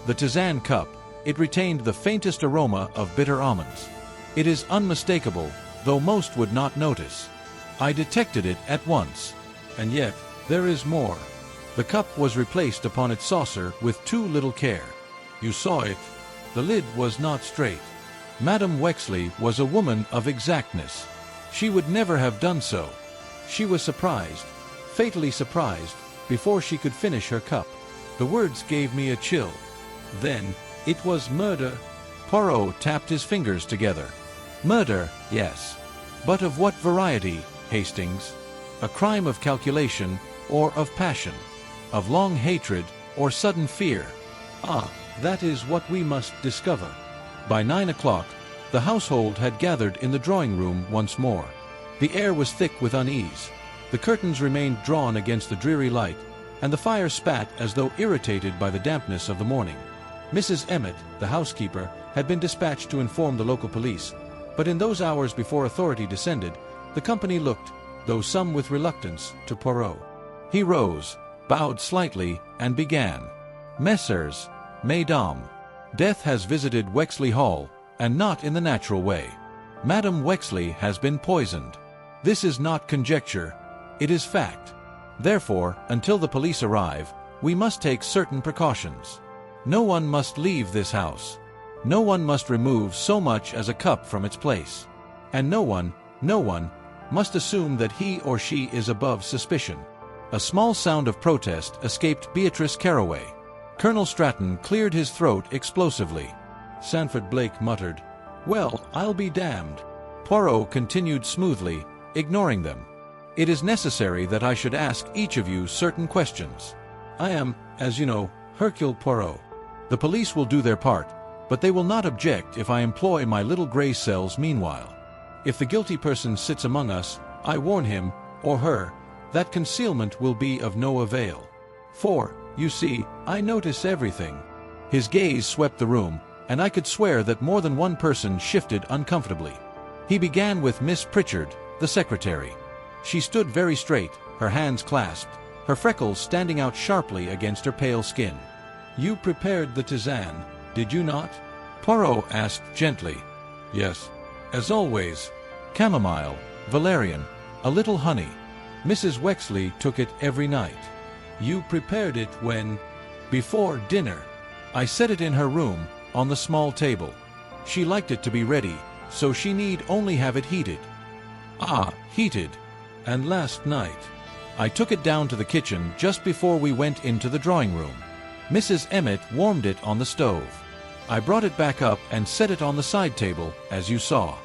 The tisane cup, it retained the faintest aroma of bitter almonds. It is unmistakable, though most would not notice. I detected it at once. And yet, there is more. The cup was replaced upon its saucer with too little care. You saw it. The lid was not straight. Madame Wexley was a woman of exactness. She would never have done so. She was surprised, fatally surprised, before she could finish her cup. The words gave me a chill. Then, it was murder. Poirot tapped his fingers together. Murder, yes. But of what variety, Hastings? A crime of calculation or of passion? Of long hatred or sudden fear? Ah, that is what we must discover. By 9 o'clock, the household had gathered in the drawing-room once more. The air was thick with unease. The curtains remained drawn against the dreary light, and the fire spat as though irritated by the dampness of the morning. Mrs. Emmett, the housekeeper, had been dispatched to inform the local police, but in those hours before authority descended, the company looked, though some with reluctance, to Poirot. He rose, bowed slightly, and began. "Messrs, Mesdames, death has visited Wexley Hall, and not in the natural way. Madame Wexley has been poisoned. This is not conjecture, it is fact. Therefore, until the police arrive, we must take certain precautions. No one must leave this house. No one must remove so much as a cup from its place. And no one must assume that he or she is above suspicion." A small sound of protest escaped Beatrice Carroway. Colonel Stratton cleared his throat explosively. Sanford Blake muttered, "Well, I'll be damned." Poirot continued smoothly, ignoring them. "It is necessary that I should ask each of you certain questions. I am, as you know, Hercule Poirot. The police will do their part, but they will not object if I employ my little gray cells meanwhile. If the guilty person sits among us, I warn him, or her, that concealment will be of no avail. For, you see, I notice everything." His gaze swept the room, and I could swear that more than one person shifted uncomfortably. He began with Miss Pritchard, the secretary. She stood very straight, her hands clasped, her freckles standing out sharply against her pale skin. "You prepared the tisane, did you not?" Poirot asked gently. "Yes. As always. Chamomile, valerian, a little honey. Mrs. Wexley took it every night." "You prepared it when?" "Before dinner. I set it in her room, on the small table. She liked it to be ready, so she need only have it heated." "Ah, heated. And last night?" "I took it down to the kitchen just before we went into the drawing room. Mrs. Emmett warmed it on the stove. I brought it back up and set it on the side table, as you saw.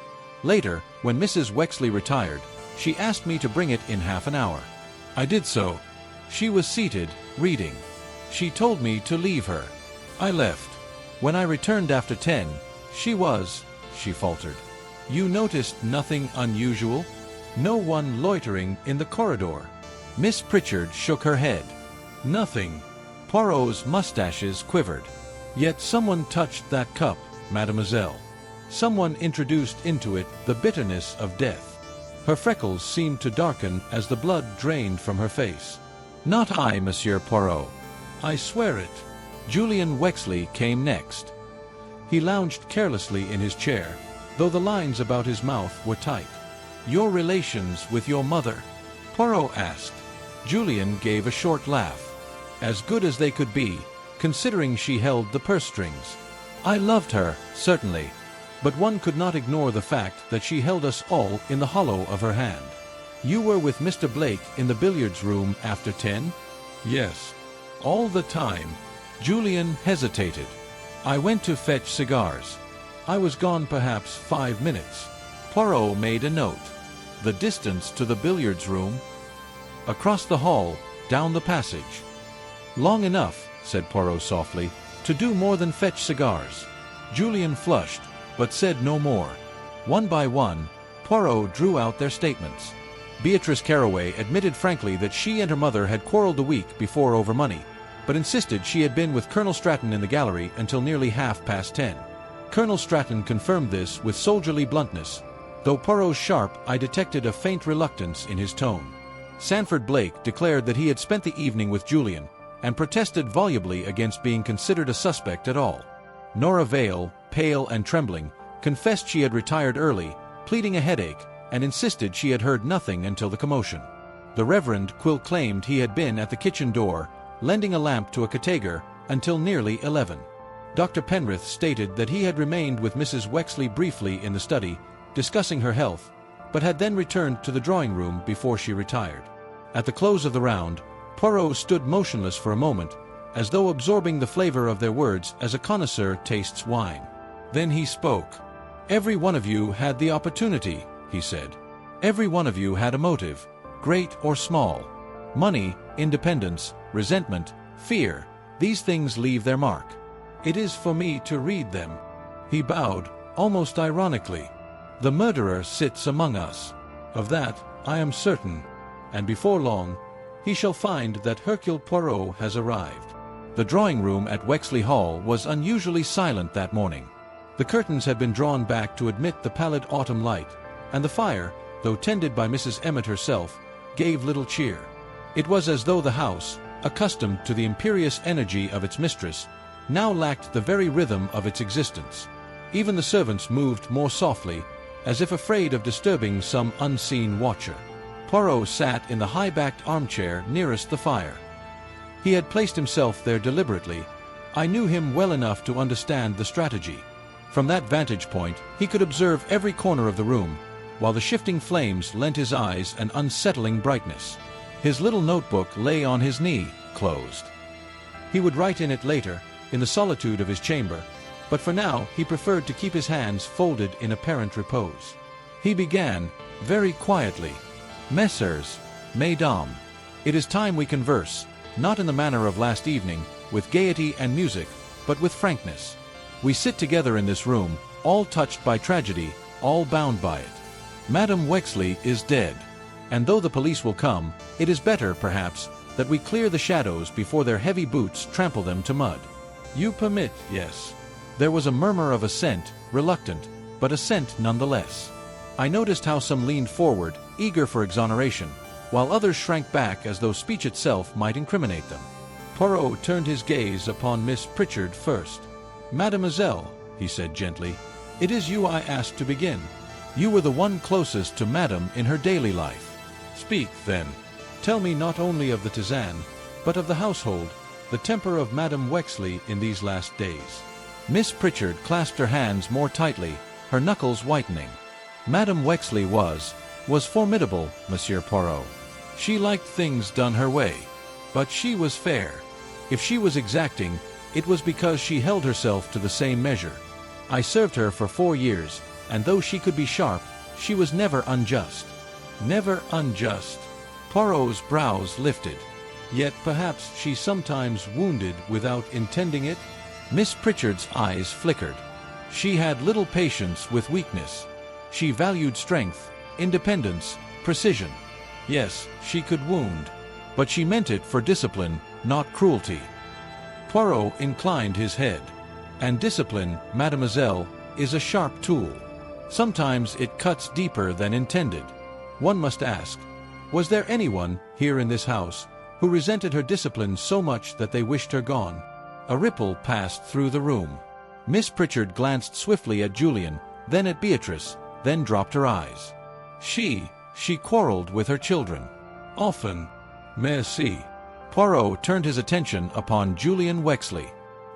Later, when Mrs. Wexley retired, she asked me to bring it in half an hour. I did so. She was seated, reading. She told me to leave her. I left. When I returned after 10, she faltered. "You noticed nothing unusual? No one loitering in the corridor?" Miss Pritchard shook her head. "Nothing." Poirot's mustaches quivered. "Yet someone touched that cup, mademoiselle. Someone introduced into it the bitterness of death." Her freckles seemed to darken as the blood drained from her face. "Not I, Monsieur Poirot. I swear it." Julian Wexley came next. He lounged carelessly in his chair, though the lines about his mouth were tight. "Your relations with your mother?" Poirot asked. Julian gave a short laugh. "As good as they could be, considering she held the purse strings. I loved her, certainly, but one could not ignore the fact that she held us all in the hollow of her hand." "You were with Mr. Blake in the billiards room after 10? "Yes. All the time." Julian hesitated. "I went to fetch cigars. I was gone perhaps 5 minutes." Poirot made a note. "The distance to the billiards room?" "Across the hall, down the passage." "Long enough," said Poirot softly, "to do more than fetch cigars." Julian flushed, but said no more. One by one, Poirot drew out their statements. Beatrice Carroway admitted frankly that she and her mother had quarreled the week before over money, but insisted she had been with Colonel Stratton in the gallery until nearly 10:30. Colonel Stratton confirmed this with soldierly bluntness, though Poirot's sharp eye detected a faint reluctance in his tone. Sanford Blake declared that he had spent the evening with Julian, and protested volubly against being considered a suspect at all. Nora Vale, pale and trembling, confessed she had retired early, pleading a headache, and insisted she had heard nothing until the commotion. The Reverend Quill claimed he had been at the kitchen door, lending a lamp to a category, until nearly 11. Dr. Penrith stated that he had remained with Mrs. Wexley briefly in the study, discussing her health, but had then returned to the drawing room before she retired. At the close of the round, Poirot stood motionless for a moment, as though absorbing the flavor of their words as a connoisseur tastes wine. Then he spoke. "Every one of you had the opportunity," he said. "Every one of you had a motive, great or small. Money, independence, resentment, fear, these things leave their mark. It is for me to read them." He bowed, almost ironically. "The murderer sits among us. Of that I am certain. And before long, he shall find that Hercule Poirot has arrived." The drawing room at Wexley Hall was unusually silent that morning. The curtains had been drawn back to admit the pallid autumn light, and the fire, though tended by Mrs. Emmett herself, gave little cheer. It was as though the house, accustomed to the imperious energy of its mistress, now lacked the very rhythm of its existence. Even the servants moved more softly, as if afraid of disturbing some unseen watcher. Poirot sat in the high-backed armchair nearest the fire. He had placed himself there deliberately. I knew him well enough to understand the strategy. From that vantage point, he could observe every corner of the room, while the shifting flames lent his eyes an unsettling brightness. His little notebook lay on his knee, closed. He would write in it later, in the solitude of his chamber, but for now he preferred to keep his hands folded in apparent repose. He began, very quietly, "Messieurs, Mesdames, it is time we converse, not in the manner of last evening, with gaiety and music, but with frankness. We sit together in this room, all touched by tragedy, all bound by it. Madame Wexley is dead, and though the police will come, it is better, perhaps, that we clear the shadows before their heavy boots trample them to mud. You permit, yes?" There was a murmur of assent, reluctant, but assent nonetheless. I noticed how some leaned forward, eager for exoneration, while others shrank back as though speech itself might incriminate them. Poirot turned his gaze upon Miss Pritchard first. "Mademoiselle," he said gently, "it is you I asked to begin. You were the one closest to Madame in her daily life. Speak, then. Tell me not only of the tisane, but of the household, the temper of Madame Wexley in these last days." Miss Pritchard clasped her hands more tightly, her knuckles whitening. "Madame Wexley was formidable, Monsieur Poirot. She liked things done her way. But she was fair. If she was exacting, it was because she held herself to the same measure. I served her for 4 years, and though she could be sharp, she was never unjust." "Never unjust." Poirot's brows lifted. "Yet perhaps she sometimes wounded without intending it?" Miss Pritchard's eyes flickered. "She had little patience with weakness. She valued strength, independence, precision. Yes, she could wound, but she meant it for discipline, not cruelty." Poirot inclined his head. "And discipline, mademoiselle, is a sharp tool. Sometimes it cuts deeper than intended. One must ask, was there anyone, here in this house, who resented her discipline so much that they wished her gone?" A ripple passed through the room. Miss Pritchard glanced swiftly at Julian, then at Beatrice, then dropped her eyes. She quarreled with her children. "Often. Merci." Poirot turned his attention upon Julian Wexley.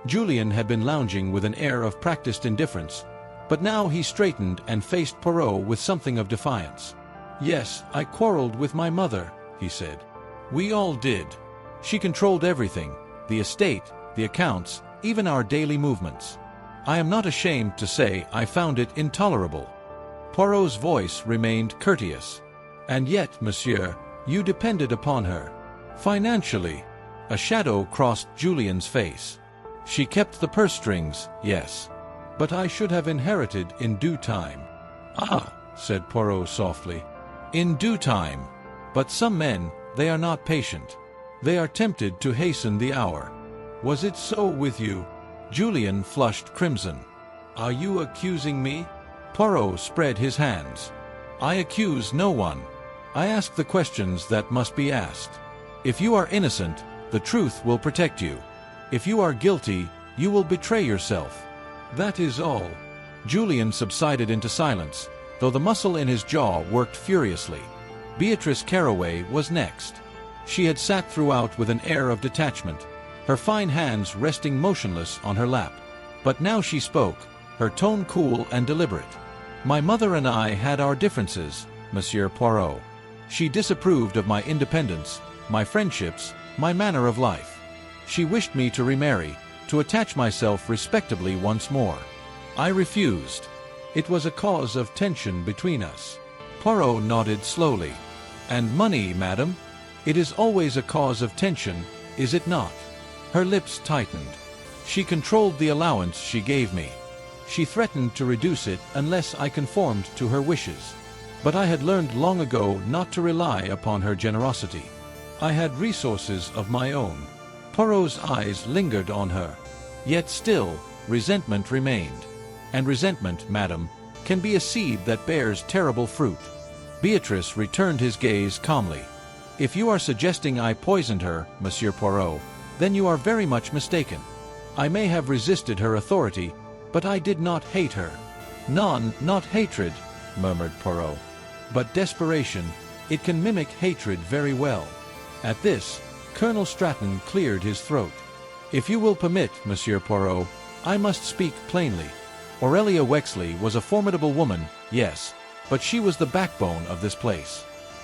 Julian had been lounging with an air of practiced indifference, but now he straightened and faced Poirot with something of defiance. "Yes, I quarreled with my mother," he said. "We all did. She controlled everything, the estate, the accounts, even our daily movements. I am not ashamed to say I found it intolerable." Poirot's voice remained courteous. "And yet, monsieur, you depended upon her. Financially." A shadow crossed Julian's face. "She kept the purse strings, yes. But I should have inherited in due time." "Ah," said Poirot softly. "In due time. But some men, they are not patient. They are tempted to hasten the hour." "Was it so with you?" Julian flushed crimson. "Are you accusing me?" Poirot spread his hands. "I accuse no one. I ask the questions that must be asked. If you are innocent, the truth will protect you. If you are guilty, you will betray yourself. That is all." Julian subsided into silence, though the muscle in his jaw worked furiously. Beatrice Carroway was next. She had sat throughout with an air of detachment, her fine hands resting motionless on her lap. But now she spoke, her tone cool and deliberate. "My mother and I had our differences, Monsieur Poirot. She disapproved of my independence, my friendships, my manner of life. She wished me to remarry, to attach myself respectably once more. I refused. It was a cause of tension between us." Poirot nodded slowly. "And money, madam? It is always a cause of tension, is it not?" Her lips tightened. "She controlled the allowance she gave me. She threatened to reduce it unless I conformed to her wishes. But I had learned long ago not to rely upon her generosity. I had resources of my own." Poirot's eyes lingered on her. Yet still, resentment remained. And resentment, madam, can be a seed that bears terrible fruit. Beatrice returned his gaze calmly. "If you are suggesting I poisoned her, Monsieur Poirot, then you are very much mistaken. I may have resisted her authority, but I did not hate her." Not hatred," murmured Poirot. "But desperation, it can mimic hatred very well." At this, Colonel Stratton cleared his throat. "If you will permit, Monsieur Poirot, I must speak plainly. Aurelia Wexley was a formidable woman, yes, but she was the backbone of this place.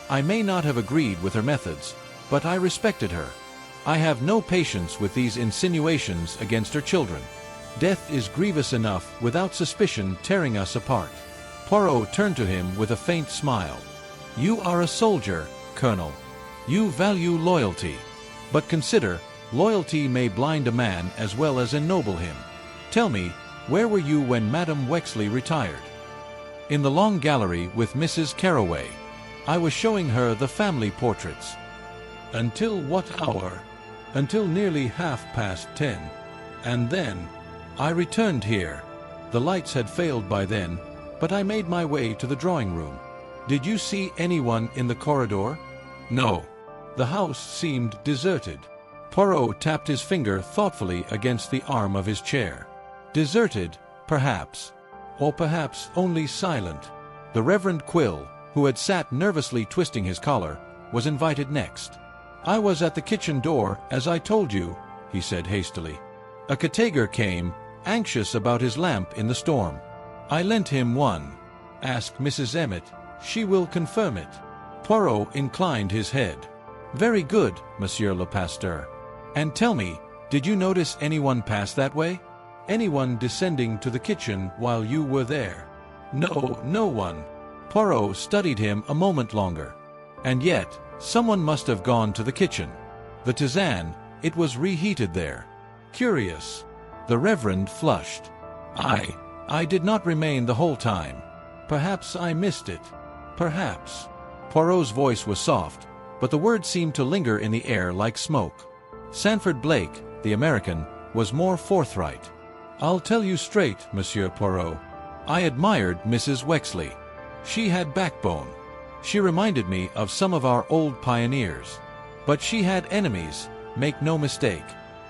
I may not have agreed with her methods, but I respected her. I have no patience with these insinuations against her children. Death is grievous enough without suspicion tearing us apart." Poirot turned to him with a faint smile. "You are a soldier, Colonel. You value loyalty. But consider, loyalty may blind a man as well as ennoble him. Tell me, where were you when Madame Wexley retired?" "In the long gallery with Mrs. Carroway. I was showing her the family portraits." "Until what hour?" "Until nearly 10:30. And then I returned here. The lights had failed by then, but I made my way to the drawing room. Did you see anyone in the corridor? No. The house seemed deserted. Poirot tapped his finger thoughtfully against the arm of his chair. Deserted, perhaps. Or perhaps only silent. The Reverend Quill, who had sat nervously twisting his collar, was invited next. I was at the kitchen door, as I told you, he said hastily. A category came, anxious about his lamp in the storm. I lent him one. Ask Mrs. Emmett, she will confirm it. Poirot inclined his head. Very good, Monsieur le Pasteur. And tell me, did you notice anyone pass that way? Anyone descending to the kitchen while you were there? No, no one. Poirot studied him a moment longer. And yet, someone must have gone to the kitchen. The tisane, it was reheated there. Curious. The Reverend flushed. I did not remain the whole time. Perhaps I missed it. Perhaps. Poirot's voice was soft, but the words seemed to linger in the air like smoke. Sanford Blake, the American, was more forthright. I'll tell you straight, Monsieur Poirot. I admired Mrs. Wexley. She had backbone. She reminded me of some of our old pioneers. But she had enemies, make no mistake.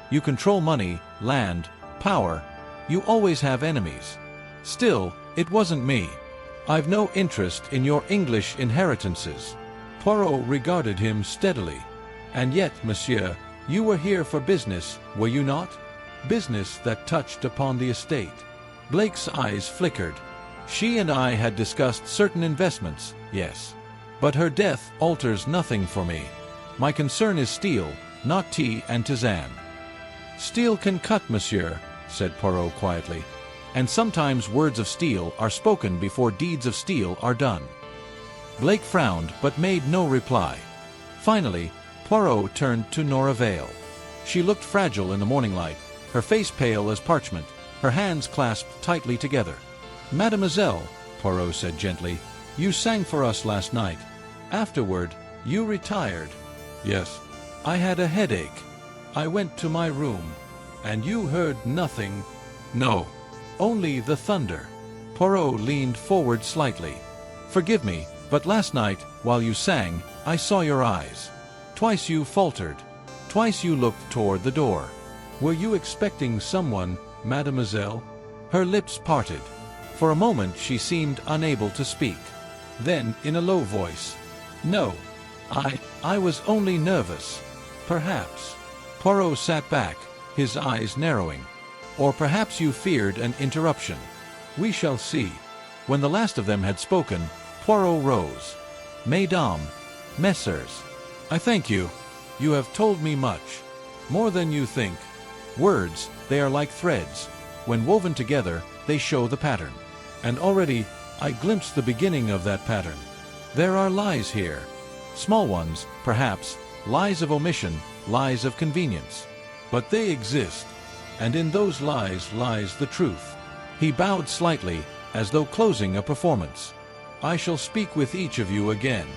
You control money, land, power. You always have enemies. Still, it wasn't me. I've no interest in your English inheritances. Poirot regarded him steadily. And yet, monsieur, you were here for business, were you not? Business that touched upon the estate. Blake's eyes flickered. She and I had discussed certain investments, yes. But her death alters nothing for me. My concern is steel, not tea and tisane. Steel can cut, monsieur, said Poirot quietly. And sometimes words of steel are spoken before deeds of steel are done. Blake frowned but made no reply. Finally, Poirot turned to Nora Vale. She looked fragile in the morning light, her face pale as parchment, her hands clasped tightly together. Mademoiselle, Poirot said gently, you sang for us last night. Afterward, you retired. Yes, I had a headache. I went to my room. And you heard nothing? No. Only the thunder. Poirot leaned forward slightly. Forgive me, but last night, while you sang, I saw your eyes. Twice you faltered. Twice you looked toward the door. Were you expecting someone, mademoiselle? Her lips parted. For a moment she seemed unable to speak. Then, in a low voice, no, I was only nervous. Perhaps. Poirot sat back, his eyes narrowing. Or perhaps you feared an interruption. We shall see. When the last of them had spoken, Poirot rose. Mesdames, messieurs, I thank you. You have told me much. More than you think. Words, they are like threads. When woven together, they show the pattern. And already, I glimpsed the beginning of that pattern. There are lies here. Small ones, perhaps, lies of omission, lies of convenience. But they exist. And in those lies lies the truth. He bowed slightly, as though closing a performance. I shall speak with each of you again.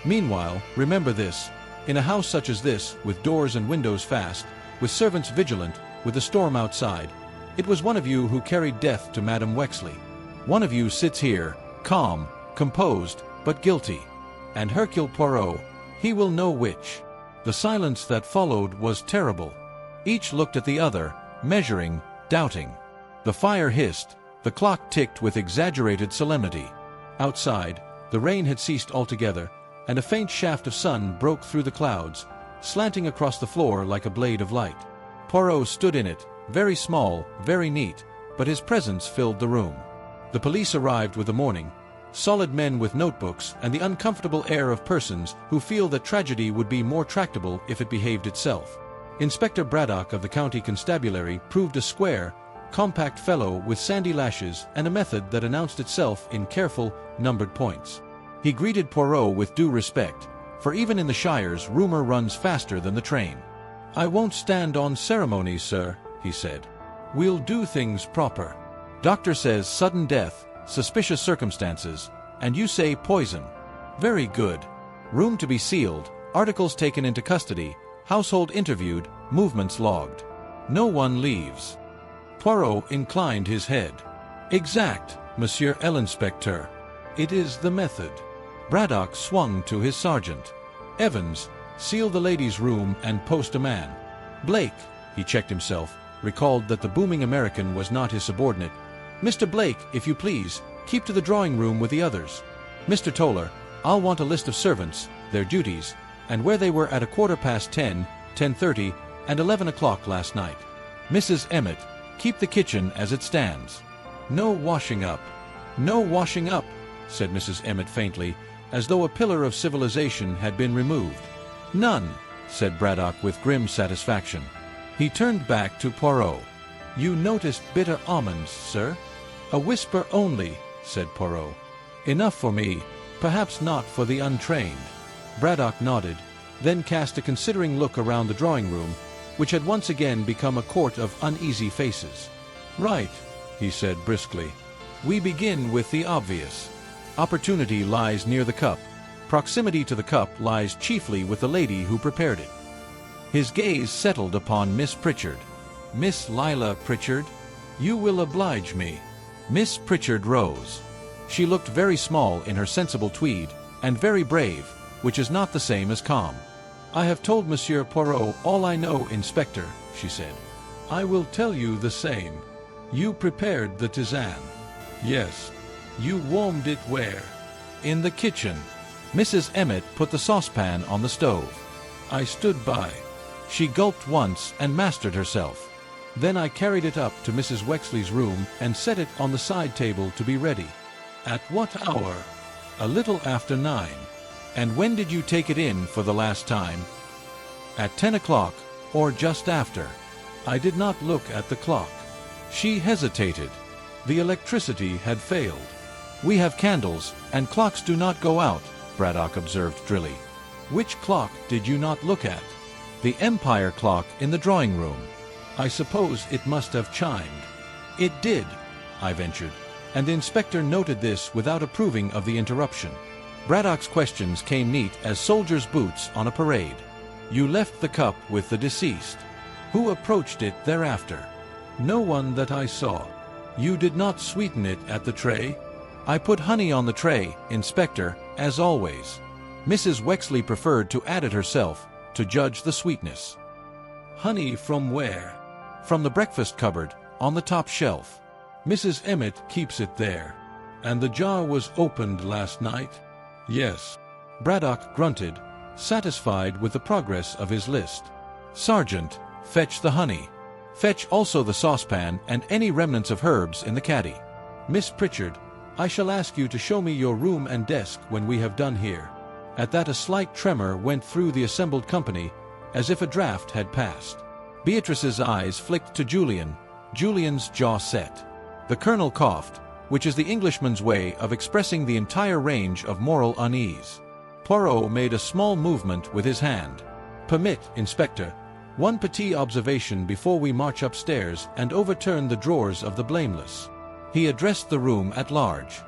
Meanwhile, remember this. In a house such as this, with doors and windows fast, with servants vigilant, with a storm outside, it was one of you who carried death to Madame Wexley. One of you sits here, calm, composed, but guilty. And Hercule Poirot, he will know which. The silence that followed was terrible. Each looked at the other, measuring, doubting. The fire hissed, the clock ticked with exaggerated solemnity. Outside, the rain had ceased altogether, and a faint shaft of sun broke through the clouds, slanting across the floor like a blade of light. Poirot stood in it, very small, very neat, but his presence filled the room. The police arrived with the morning, solid men with notebooks and the uncomfortable air of persons who feel that tragedy would be more tractable if it behaved itself. Inspector Braddock of the County Constabulary proved a square, compact fellow with sandy lashes and a method that announced itself in careful, numbered points. He greeted Poirot with due respect, for even in the shires rumor runs faster than the train. I won't stand on ceremony, sir, he said. We'll do things proper. Doctor says sudden death, suspicious circumstances, and you say poison. Very good. Room to be sealed, articles taken into custody, household interviewed, movements logged. No one leaves. Poirot inclined his head. Exact, Monsieur l'Inspecteur. It is the method. Braddock swung to his sergeant. Evans, seal the ladies' room and post a man. Blake, he checked himself, recalled that the booming American was not his subordinate. Mr. Blake, if you please, keep to the drawing room with the others. Mr. Toller, I'll want a list of servants, their duties, and where they were at 10:15, 10:30, and 11 o'clock last night. Mrs. Emmett, keep the kitchen as it stands. No washing up. No washing up, said Mrs. Emmett faintly, as though a pillar of civilization had been removed. None, said Braddock with grim satisfaction. He turned back to Poirot. You noticed bitter almonds, sir? A whisper only, said Poirot. Enough for me, perhaps not for the untrained. Braddock nodded, then cast a considering look around the drawing room, which had once again become a court of uneasy faces. Right, he said briskly. We begin with the obvious. Opportunity lies near the cup. Proximity to the cup lies chiefly with the lady who prepared it. His gaze settled upon Miss Pritchard. Miss Lila Pritchard, you will oblige me. Miss Pritchard rose. She looked very small in her sensible tweed, and very brave, which is not the same as calm. I have told Monsieur Poirot all I know, Inspector, she said. I will tell you the same. You prepared the tisane. Yes. You warmed it where? In the kitchen. Mrs. Emmett put the saucepan on the stove. I stood by. She gulped once and mastered herself. Then I carried it up to Mrs. Wexley's room and set it on the side table to be ready. At what hour? A little after 9. And when did you take it in for the last time? At 10 o'clock, or just after. I did not look at the clock. She hesitated. The electricity had failed. We have candles, and clocks do not go out, Braddock observed drily. Which clock did you not look at? The Empire clock in the drawing room. I suppose it must have chimed. It did, I ventured, and the inspector noted this without approving of the interruption. Braddock's questions came neat as soldiers' boots on a parade. You left the cup with the deceased. Who approached it thereafter? No one that I saw. You did not sweeten it at the tray? I put honey on the tray, Inspector, as always. Mrs. Wexley preferred to add it herself, to judge the sweetness. Honey from where? From the breakfast cupboard, on the top shelf. Mrs. Emmett keeps it there. And the jar was opened last night? Yes. Braddock grunted, satisfied with the progress of his list. Sergeant, fetch the honey. Fetch also the saucepan and any remnants of herbs in the caddy. Miss Pritchard, I shall ask you to show me your room and desk when we have done here. At that a slight tremor went through the assembled company, as if a draught had passed. Beatrice's eyes flicked to Julian. Julian's jaw set. The colonel coughed, which is the Englishman's way of expressing the entire range of moral unease. Poirot made a small movement with his hand. Permit, Inspector, one petit observation before we march upstairs and overturn the drawers of the blameless. He addressed the room at large.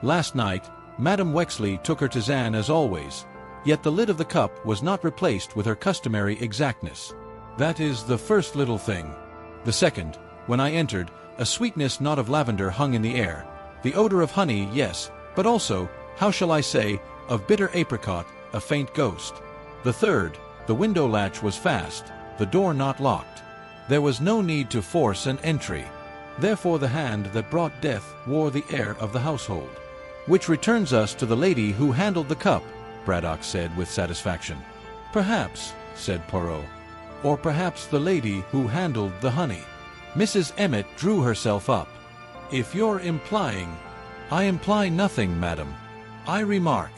Last night, Madame Wexley took her tisane as always, yet the lid of the cup was not replaced with her customary exactness. That is the first little thing. The second, when I entered, a sweetness not of lavender hung in the air. The odor of honey, yes, but also, how shall I say, of bitter apricot, a faint ghost. The third, the window latch was fast, the door not locked. There was no need to force an entry. Therefore the hand that brought death wore the air of the household. Which returns us to the lady who handled the cup, Braddock said with satisfaction. Perhaps, said Poirot. Or perhaps the lady who handled the honey. Mrs. Emmett drew herself up. If you're implying... I imply nothing, madam. I remark.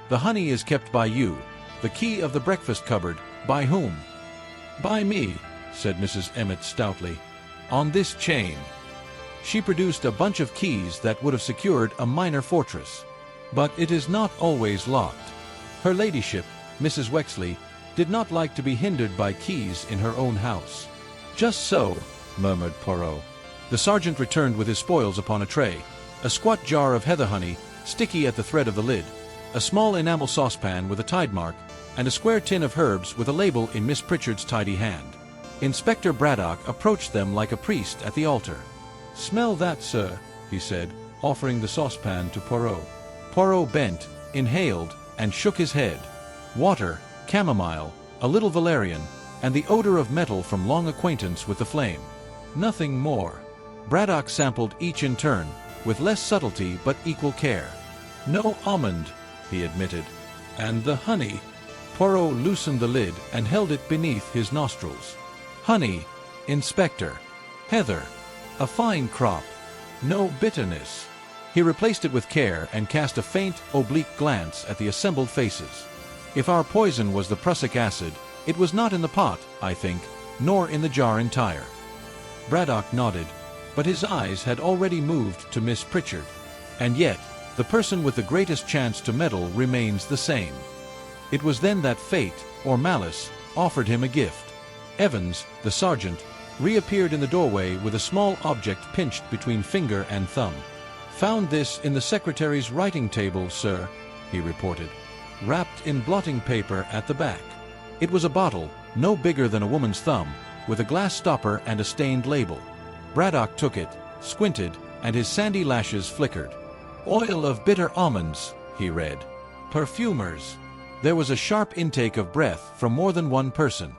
The honey is kept by you. The key of the breakfast cupboard, by whom? By me, said Mrs. Emmett stoutly. On this chain. She produced a bunch of keys that would have secured a minor fortress. But it is not always locked. Her ladyship, Mrs. Wexley, did not like to be hindered by keys in her own house. Just so, murmured Poirot. The sergeant returned with his spoils upon a tray, a squat jar of heather honey, sticky at the thread of the lid, a small enamel saucepan with a tide mark, and a square tin of herbs with a label in Miss Pritchard's tidy hand. Inspector Braddock approached them like a priest at the altar. Smell that, sir, he said, offering the saucepan to Poirot. Poirot bent, inhaled, and shook his head. Water, chamomile, a little valerian, and the odor of metal from long acquaintance with the flame. Nothing more. Braddock sampled each in turn, with less subtlety but equal care. No almond, he admitted. And the honey. Poirot loosened the lid and held it beneath his nostrils. Honey, Inspector. Heather. A fine crop. No bitterness. He replaced it with care and cast a faint, oblique glance at the assembled faces. If our poison was the prussic acid, it was not in the pot, I think, nor in the jar entire. Braddock nodded, but his eyes had already moved to Miss Pritchard. And yet, the person with the greatest chance to meddle remains the same. It was then that fate, or malice, offered him a gift. Evans, the sergeant, reappeared in the doorway with a small object pinched between finger and thumb. "Found this in the secretary's writing table, sir," he reported, wrapped in blotting paper at the back. It was a bottle, no bigger than a woman's thumb, with a glass stopper and a stained label. Braddock took it, squinted, and his sandy lashes flickered. "Oil of bitter almonds," he read. "Perfumers." There was a sharp intake of breath from more than one person.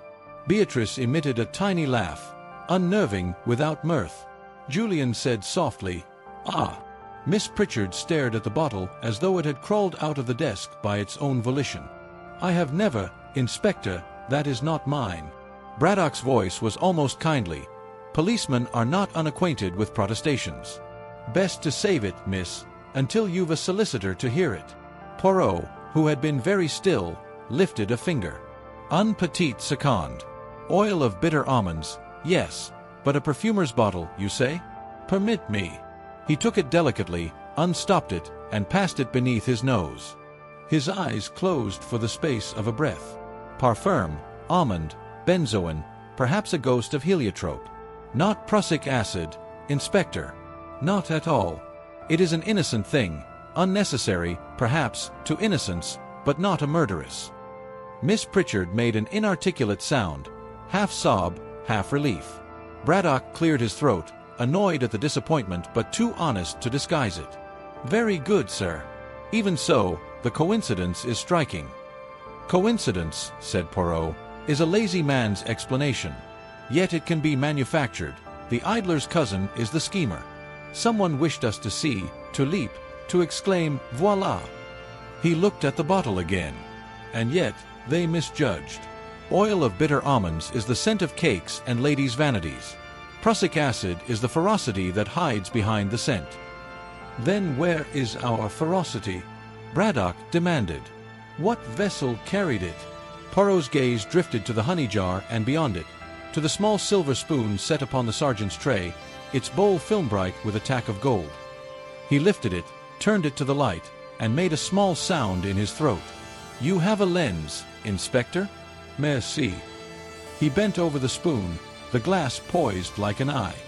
Beatrice emitted a tiny laugh, unnerving without mirth. Julian said softly, "Ah." Miss Pritchard stared at the bottle as though it had crawled out of the desk by its own volition. "I have never, Inspector, that is not mine." Braddock's voice was almost kindly. "Policemen are not unacquainted with protestations. Best to save it, miss, until you've a solicitor to hear it." Poirot, who had been very still, lifted a finger. "Un petit second. Oil of bitter almonds, yes, but a perfumer's bottle, you say? Permit me." He took it delicately, unstopped it, and passed it beneath his nose. His eyes closed for the space of a breath. Parfum, almond, benzoin, perhaps a ghost of heliotrope. Not prussic acid, Inspector. Not at all. It is an innocent thing, unnecessary, perhaps, to innocence, but not a murderess. Miss Pritchard made an inarticulate sound, half sob, half relief. Braddock cleared his throat, annoyed at the disappointment but too honest to disguise it. "Very good, sir. Even so, the coincidence is striking." "Coincidence," said Poirot, "is a lazy man's explanation. Yet it can be manufactured. The idler's cousin is the schemer. Someone wished us to see, to leap, to exclaim, voila!" He looked at the bottle again. And yet, they misjudged. Oil of bitter almonds is the scent of cakes and ladies' vanities. Prussic acid is the ferocity that hides behind the scent. "Then where is our ferocity?" Braddock demanded. "What vessel carried it?" Poirot's gaze drifted to the honey jar and beyond it, to the small silver spoon set upon the sergeant's tray, its bowl film-bright with a tack of gold. He lifted it, turned it to the light, and made a small sound in his throat. "You have a lens, Inspector? Merci." He bent over the spoon, the glass poised like an eye.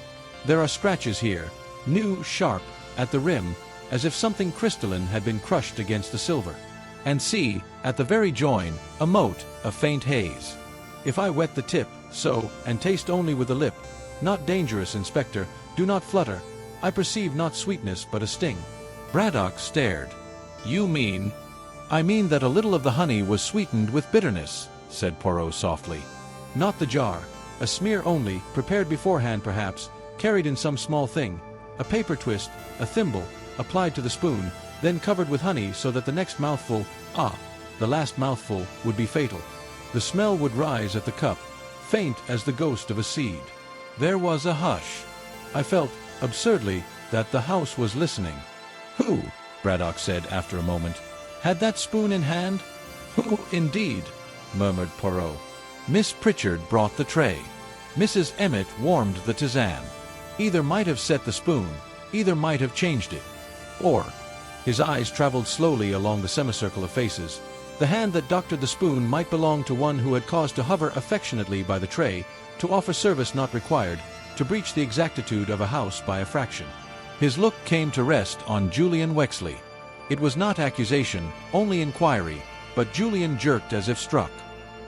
"There are scratches here, new, sharp, at the rim, as if something crystalline had been crushed against the silver. And see, at the very join, a mote, a faint haze. If I wet the tip, so, and taste only with the lip, not dangerous, Inspector, do not flutter, I perceive not sweetness but a sting." Braddock stared. "You mean—" "I mean that a little of the honey was sweetened with bitterness," said Poirot softly. "Not the jar, a smear only, prepared beforehand perhaps, carried in some small thing, a paper twist, a thimble, applied to the spoon, then covered with honey so that the next mouthful, the last mouthful, would be fatal. The smell would rise at the cup, faint as the ghost of a seed." There was a hush. I felt, absurdly, that the house was listening. "Who," Braddock said after a moment, "had that spoon in hand?" "Who, indeed?" murmured Poirot. Miss Pritchard brought the tray. Mrs. Emmett warmed the tisane. Either might have set the spoon, either might have changed it. Or, his eyes traveled slowly along the semicircle of faces, the hand that doctored the spoon might belong to one who had caused to hover affectionately by the tray, to offer service not required, to breach the exactitude of a house by a fraction. His look came to rest on Julian Wexley. It was not accusation, only inquiry, but Julian jerked as if struck.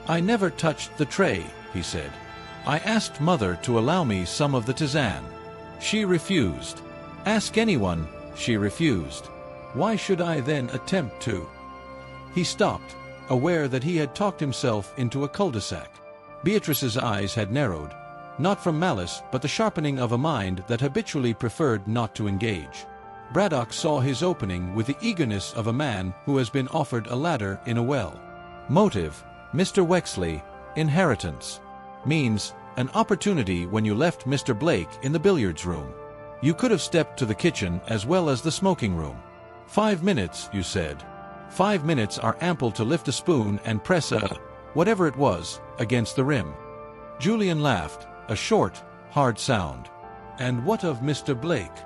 "I never touched the tray," he said. "I asked Mother to allow me some of the tisane. She refused. Ask anyone, she refused. Why should I then attempt to? He stopped, aware that he had talked himself into a cul-de-sac. Beatrice's eyes had narrowed, not from malice but the sharpening of a mind that habitually preferred not to engage. Braddock saw his opening with the eagerness of a man who has been offered a ladder in a well. Motive, Mr. Wexley, inheritance. Means, an opportunity when you left Mr. Blake in the billiards room. You could have stepped to the kitchen as well as the smoking room. 5 minutes, you said. 5 minutes are ample to lift a spoon and press whatever it was, against the rim. Julian laughed, a short, hard sound. And what of Mr. Blake?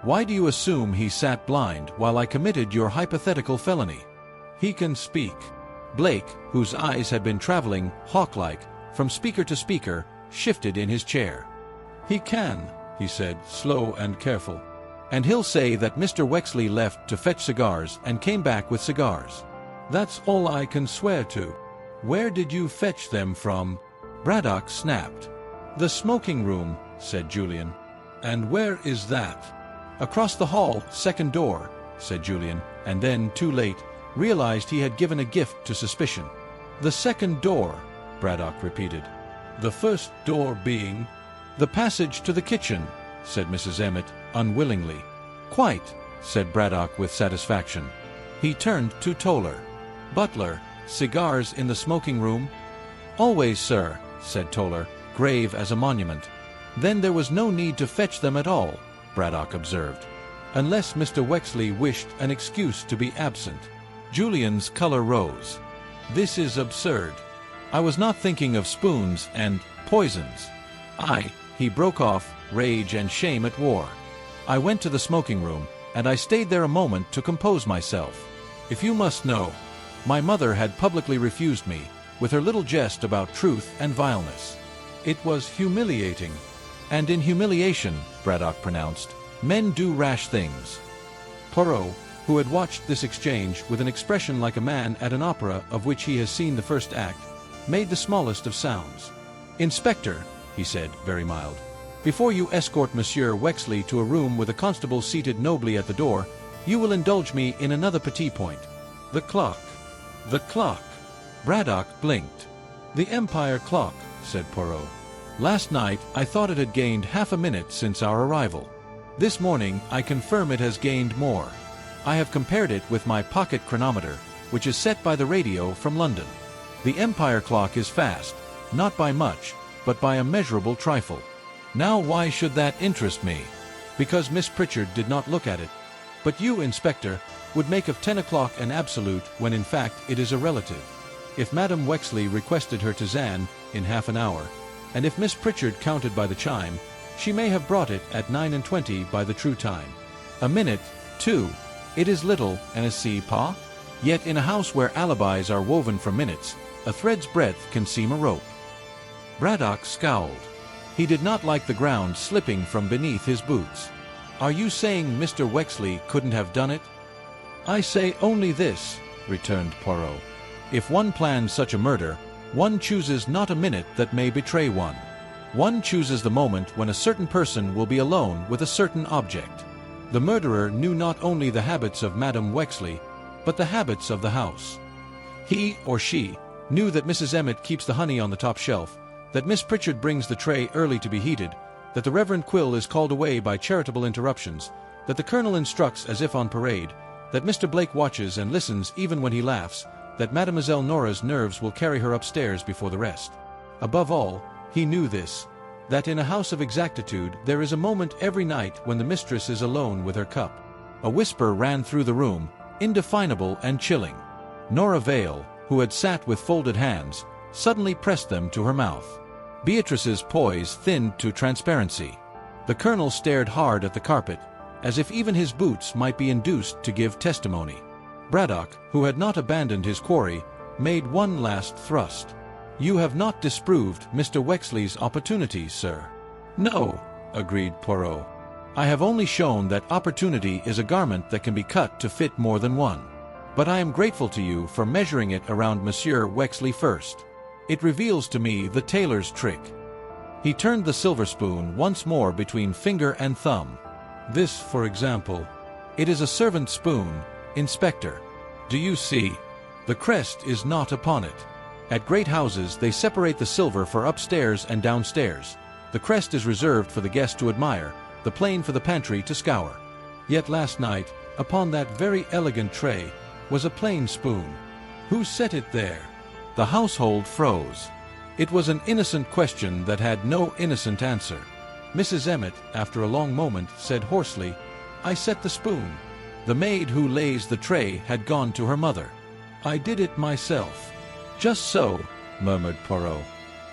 Why do you assume he sat blind while I committed your hypothetical felony? He can speak. Blake, whose eyes had been traveling, hawk-like, from speaker to speaker, shifted in his chair. He can, he said, slow and careful. And he'll say that Mr. Wexley left to fetch cigars and came back with cigars. That's all I can swear to. Where did you fetch them from? Braddock snapped. The smoking room, said Julian. And where is that? Across the hall, second door, said Julian, and then, too late, realized he had given a gift to suspicion. The second door, Braddock repeated. The first door being? The passage to the kitchen, said Mrs. Emmett, unwillingly. Quite, said Braddock with satisfaction. He turned to Toller. Butler, cigars in the smoking room? Always, sir, said Toller, grave as a monument. Then there was no need to fetch them at all, Braddock observed. Unless Mr. Wexley wished an excuse to be absent. Julian's color rose. This is absurd. I was not thinking of spoons and poisons. He broke off, rage and shame at war. I went to the smoking room, and I stayed there a moment to compose myself. If you must know, my mother had publicly refused me, with her little jest about truth and vileness. It was humiliating. And in humiliation, Braddock pronounced, men do rash things. Poirot, who had watched this exchange with an expression like a man at an opera of which he has seen the first act, made the smallest of sounds. Inspector, he said, very mild, before you escort Monsieur Wexley to a room with a constable seated nobly at the door, you will indulge me in another petit point. The clock. The clock. Braddock blinked. The Empire clock, said Poirot. Last night I thought it had gained half a minute since our arrival. This morning I confirm it has gained more. I have compared it with my pocket chronometer, which is set by the radio from London. The Empire clock is fast, not by much, but by a measurable trifle. Now why should that interest me? Because Miss Pritchard did not look at it. But you, Inspector, would make of 10 o'clock an absolute when in fact it is a relative. If Madame Wexley requested her tisane in half an hour, and if Miss Pritchard counted by the chime, she may have brought it at 9:20 by the true time. A minute, too. It is little, n'est-ce pas? Yet in a house where alibis are woven for minutes, a thread's breadth can seem a rope. Braddock scowled. He did not like the ground slipping from beneath his boots. Are you saying Mr. Wexley couldn't have done it? I say only this, returned Poirot. If one plans such a murder, one chooses not a minute that may betray one. One chooses the moment when a certain person will be alone with a certain object. The murderer knew not only the habits of Madame Wexley, but the habits of the house. He or she knew that Mrs. Emmett keeps the honey on the top shelf, that Miss Pritchard brings the tray early to be heated, that the Reverend Quill is called away by charitable interruptions, that the Colonel instructs as if on parade, that Mr. Blake watches and listens even when he laughs, that Mademoiselle Nora's nerves will carry her upstairs before the rest. Above all, he knew this, that in a house of exactitude there is a moment every night when the mistress is alone with her cup. A whisper ran through the room, indefinable and chilling. Nora Vale, who had sat with folded hands, suddenly pressed them to her mouth. Beatrice's poise thinned to transparency. The Colonel stared hard at the carpet, as if even his boots might be induced to give testimony. Braddock, who had not abandoned his quarry, made one last thrust. You have not disproved Mr. Wexley's opportunities, sir. No, agreed Poirot. I have only shown that opportunity is a garment that can be cut to fit more than one. But I am grateful to you for measuring it around Monsieur Wexley first. It reveals to me the tailor's trick. He turned the silver spoon once more between finger and thumb. This, for example. It is a servant spoon, Inspector. Do you see? The crest is not upon it. At great houses they separate the silver for upstairs and downstairs. The crest is reserved for the guest to admire, the plain for the pantry to scour. Yet last night, upon that very elegant tray, was a plain spoon. Who set it there? The household froze. It was an innocent question that had no innocent answer. Mrs. Emmett, after a long moment, said hoarsely, "I set the spoon." The maid who lays the tray had gone to her mother. "I did it myself." "Just so," murmured Poirot.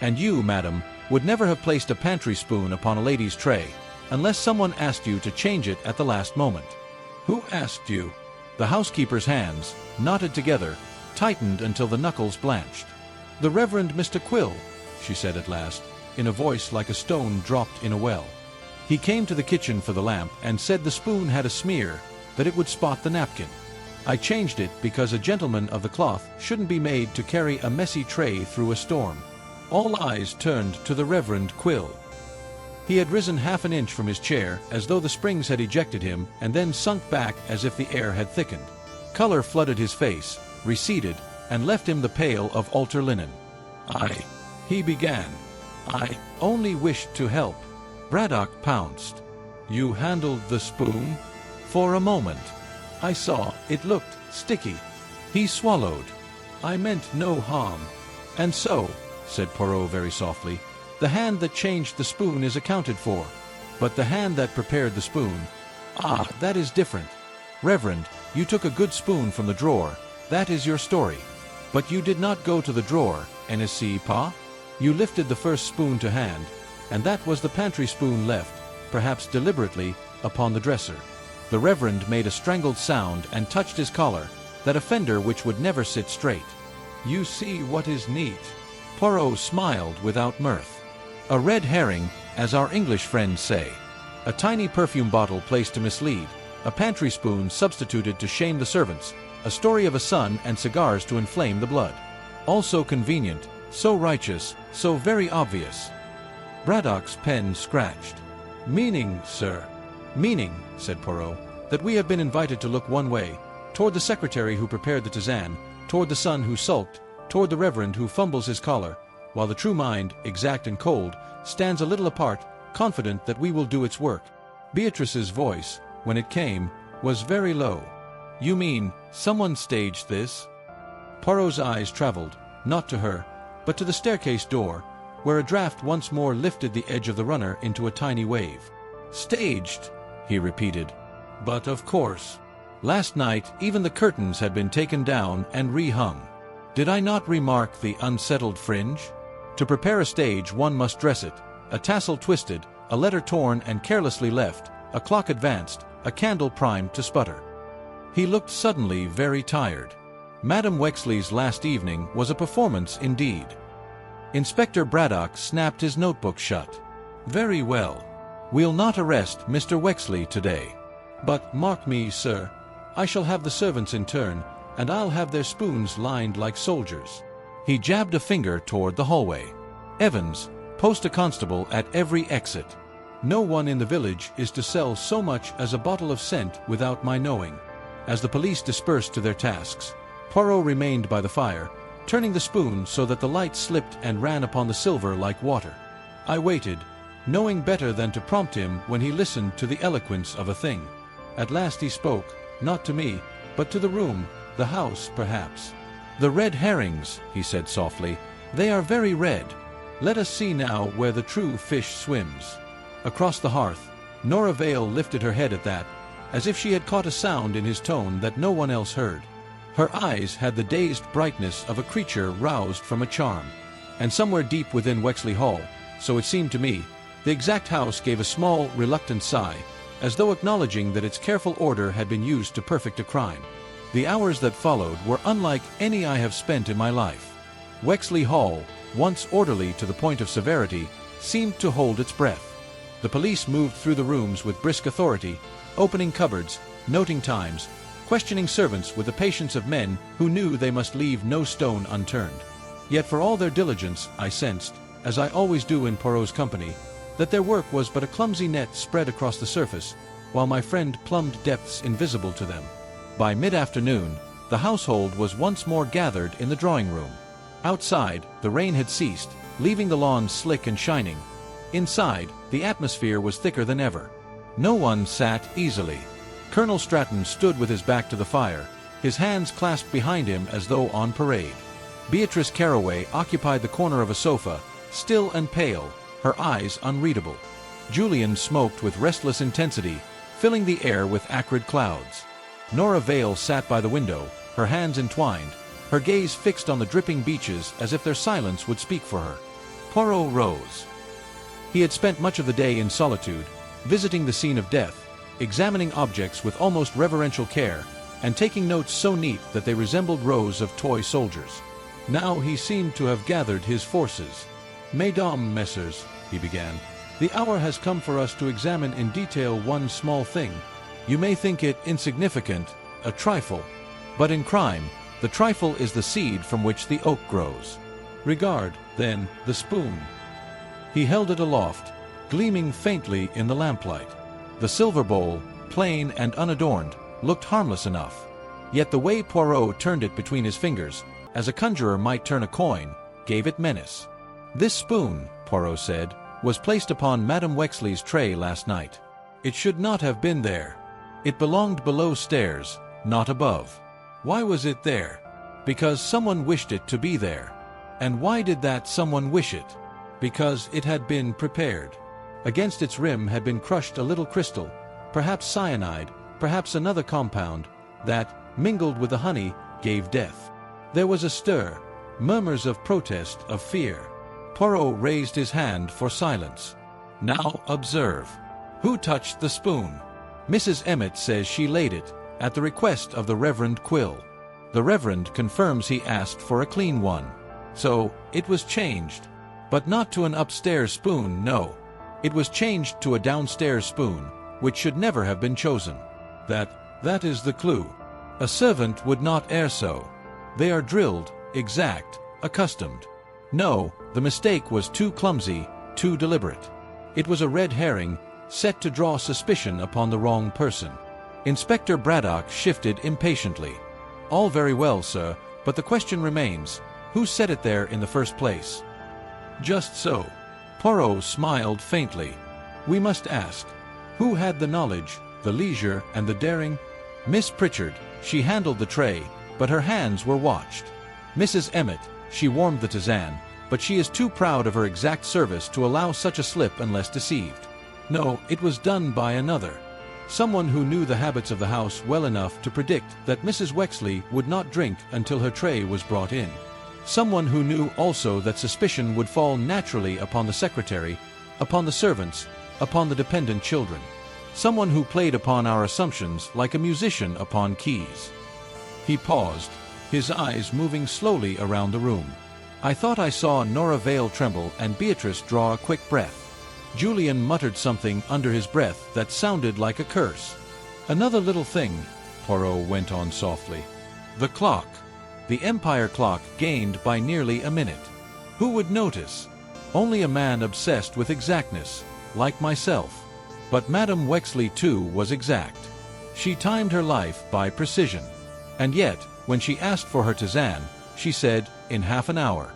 "And you, madam, would never have placed a pantry spoon upon a lady's tray, unless someone asked you to change it at the last moment." "Who asked you?" The housekeeper's hands, knotted together, tightened until the knuckles blanched. "The Reverend Mr. Quill," she said at last, in a voice like a stone dropped in a well. "He came to the kitchen for the lamp and said the spoon had a smear, that it would spot the napkin. I changed it because a gentleman of the cloth shouldn't be made to carry a messy tray through a storm." All eyes turned to the Reverend Quill. He had risen half an inch from his chair as though the springs had ejected him and then sunk back as if the air had thickened. Color flooded his face, receded, and left him the pale of altar linen. He began. "I only wished to help." Braddock pounced. "You handled the spoon?" "For a moment. I saw it looked sticky." He swallowed. "I meant no harm." "And so," said Poirot very softly, "the hand that changed the spoon is accounted for. But the hand that prepared the spoon, that is different. Reverend, you took a good spoon from the drawer. That is your story. But you did not go to the drawer, n'est-ce pas? You lifted the first spoon to hand, and that was the pantry spoon left, perhaps deliberately, upon the dresser." The Reverend made a strangled sound and touched his collar, that offender which would never sit straight. "You see what is neat." Poirot smiled without mirth. "A red herring, as our English friends say. A tiny perfume bottle placed to mislead, a pantry spoon substituted to shame the servants, a story of a son and cigars to inflame the blood. All so convenient, so righteous, so very obvious." Braddock's pen scratched. "Meaning, sir?" "Meaning," said Poirot, "that we have been invited to look one way, toward the secretary who prepared the tisane, toward the son who sulked, toward the Reverend who fumbles his collar, while the true mind, exact and cold, stands a little apart, confident that we will do its work." Beatrice's voice, when it came, was very low. "You mean, someone staged this?" Poirot's eyes traveled, not to her, but to the staircase door, where a draught once more lifted the edge of the runner into a tiny wave. "Staged," he repeated. "But of course. Last night even the curtains had been taken down and rehung. Did I not remark the unsettled fringe? To prepare a stage one must dress it, a tassel twisted, a letter torn and carelessly left, a clock advanced, a candle primed to sputter." He looked suddenly very tired. Madame Wexley's last evening was a performance indeed. Inspector Braddock snapped his notebook shut. "Very well. We'll not arrest Mr. Wexley today. But mark me, sir, I shall have the servants in turn, and I'll have their spoons lined like soldiers." He jabbed a finger toward the hallway. "Evans, post a constable at every exit. No one in the village is to sell so much as a bottle of scent without my knowing." As the police dispersed to their tasks, Poirot remained by the fire, turning the spoon so that the light slipped and ran upon the silver like water. I waited, knowing better than to prompt him when he listened to the eloquence of a thing. At last he spoke, not to me, but to the room, the house, perhaps. "The red herrings," he said softly, "they are very red. Let us see now where the true fish swims." Across the hearth, Nora Vale lifted her head at that, as if she had caught a sound in his tone that no one else heard. Her eyes had the dazed brightness of a creature roused from a charm. And somewhere deep within Wexley Hall, so it seemed to me, the exact house gave a small, reluctant sigh, as though acknowledging that its careful order had been used to perfect a crime. The hours that followed were unlike any I have spent in my life. Wexley Hall, once orderly to the point of severity, seemed to hold its breath. The police moved through the rooms with brisk authority, opening cupboards, noting times, questioning servants with the patience of men who knew they must leave no stone unturned. Yet for all their diligence, I sensed, as I always do in Poirot's company, that their work was but a clumsy net spread across the surface, while my friend plumbed depths invisible to them. By mid-afternoon, the household was once more gathered in the drawing room. Outside, the rain had ceased, leaving the lawn slick and shining. Inside, the atmosphere was thicker than ever. No one sat easily. Colonel Stratton stood with his back to the fire, his hands clasped behind him as though on parade. Beatrice Carroway occupied the corner of a sofa, still and pale, her eyes unreadable. Julian smoked with restless intensity, filling the air with acrid clouds. Nora Vale sat by the window, her hands entwined, her gaze fixed on the dripping beaches as if their silence would speak for her. Poirot rose. He had spent much of the day in solitude, visiting the scene of death, examining objects with almost reverential care, and taking notes so neat that they resembled rows of toy soldiers. Now he seemed to have gathered his forces. "Mesdames, messieurs," he began, "the hour has come for us to examine in detail one small thing. You may think it insignificant, a trifle, but in crime, the trifle is the seed from which the oak grows. Regard, then, the spoon." He held it aloft, gleaming faintly in the lamplight. The silver bowl, plain and unadorned, looked harmless enough. Yet the way Poirot turned it between his fingers, as a conjurer might turn a coin, gave it menace. "This spoon," Poirot said, "was placed upon Madame Wexley's tray last night. It should not have been there. It belonged below stairs, not above. Why was it there? Because someone wished it to be there. And why did that someone wish it? Because it had been prepared. Against its rim had been crushed a little crystal, perhaps cyanide, perhaps another compound, that, mingled with the honey, gave death. There was a stir, murmurs of protest, of fear. Poirot raised his hand for silence. "Now observe. Who touched the spoon? Mrs. Emmett says she laid it, at the request of the Reverend Quill. The Reverend confirms he asked for a clean one. So, it was changed. But not to an upstairs spoon, no. It was changed to a downstairs spoon, which should never have been chosen. That is the clue. A servant would not err so. They are drilled, exact, accustomed. No, the mistake was too clumsy, too deliberate. It was a red herring, set to draw suspicion upon the wrong person." Inspector Braddock shifted impatiently. "All very well, sir, but the question remains, who set it there in the first place?" "Just so." Poirot smiled faintly. "We must ask, who had the knowledge, the leisure, and the daring? Miss Pritchard, she handled the tray, but her hands were watched. Mrs. Emmett, she warmed the tisane, but she is too proud of her exact service to allow such a slip unless deceived. No, it was done by another. Someone who knew the habits of the house well enough to predict that Mrs. Wexley would not drink until her tray was brought in. Someone who knew also that suspicion would fall naturally upon the secretary, upon the servants, upon the dependent children. Someone who played upon our assumptions like a musician upon keys." He paused, his eyes moving slowly around the room. I thought I saw Nora Vale tremble and Beatrice draw a quick breath. Julian muttered something under his breath that sounded like a curse. "Another little thing," Poirot went on softly. "The clock. The Empire clock gained by nearly a minute. Who would notice? Only a man obsessed with exactness, like myself. But Madame Wexley too was exact. She timed her life by precision. And yet, when she asked for her tisane, she said, in half an hour.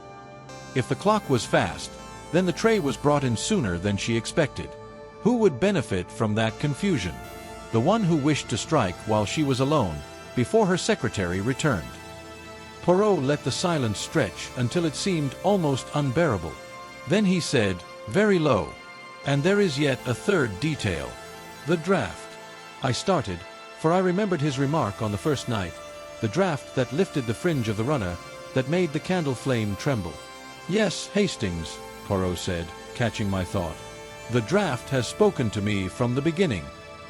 If the clock was fast, then the tray was brought in sooner than she expected. Who would benefit from that confusion? The one who wished to strike while she was alone, before her secretary returned." Poirot let the silence stretch until it seemed almost unbearable. Then he said, very low, "And there is yet a third detail. The draught." I started, for I remembered his remark on the first night, the draught that lifted the fringe of the runner, that made the candle flame tremble. "Yes, Hastings," Poirot said, catching my thought. "The draught has spoken to me from the beginning.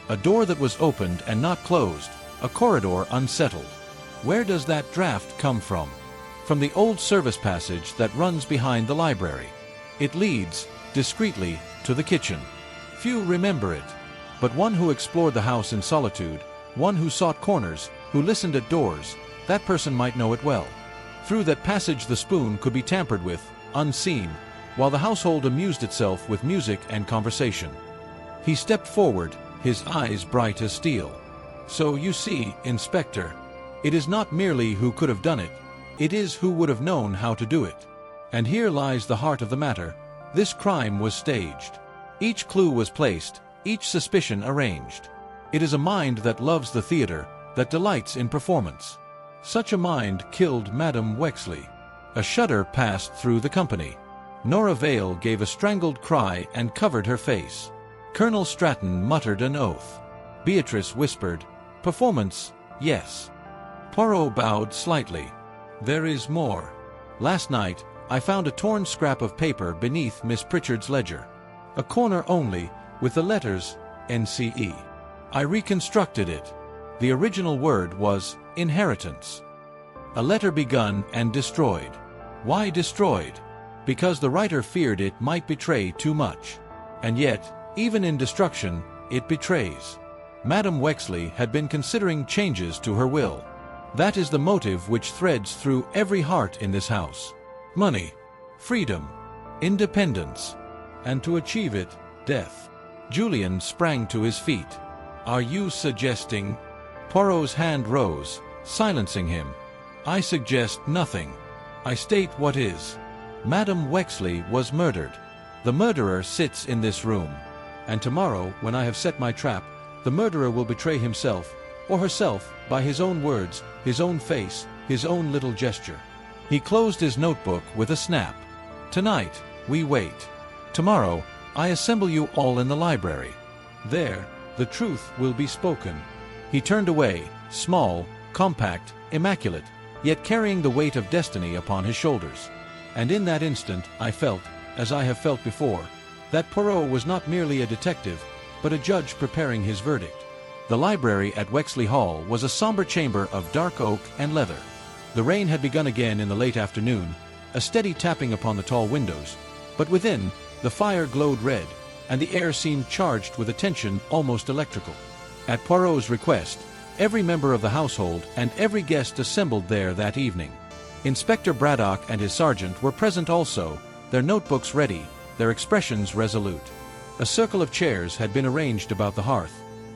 A door that was opened and not closed, a corridor unsettled. Where does that draught come from? From the old service passage that runs behind the library. It leads, discreetly, to the kitchen. Few remember it, but one who explored the house in solitude, one who sought corners, who listened at doors, that person might know it well. Through that passage the spoon could be tampered with, unseen, while the household amused itself with music and conversation." He stepped forward, his eyes bright as steel. "So you see, Inspector, it is not merely who could have done it, it is who would have known how to do it. And here lies the heart of the matter. This crime was staged. Each clue was placed, each suspicion arranged. It is a mind that loves the theater, that delights in performance. Such a mind killed Madame Wexley." A shudder passed through the company. Nora Vale gave a strangled cry and covered her face. Colonel Stratton muttered an oath. Beatrice whispered, "Performance, yes." Poirot bowed slightly. "There is more. Last night, I found a torn scrap of paper beneath Miss Pritchard's ledger. A corner only, with the letters NCE. I reconstructed it. The original word was inheritance. A letter begun and destroyed. Why destroyed? Because the writer feared it might betray too much. And yet, even in destruction, it betrays. Madame Wexley had been considering changes to her will. That is the motive which threads through every heart in this house. Money, freedom, independence, and to achieve it, death." Julian sprang to his feet. "Are you suggesting—" Poirot's hand rose, silencing him. "I suggest nothing. I state what is. Madame Wexley was murdered. The murderer sits in this room. And tomorrow, when I have set my trap, the murderer will betray himself, or herself, by his own words, his own face, his own little gesture." He closed his notebook with a snap. "Tonight, we wait. Tomorrow, I assemble you all in the library. There, the truth will be spoken." He turned away, small, compact, immaculate, yet carrying the weight of destiny upon his shoulders. And in that instant I felt, as I have felt before, that Poirot was not merely a detective, but a judge preparing his verdict. The library at Wexley Hall was a somber chamber of dark oak and leather. The rain had begun again in the late afternoon, a steady tapping upon the tall windows, but within, the fire glowed red, and the air seemed charged with a tension almost electrical. At Poirot's request, every member of the household and every guest assembled there that evening. Inspector Braddock and his sergeant were present also, their notebooks ready, their expressions resolute. A circle of chairs had been arranged about the hearth,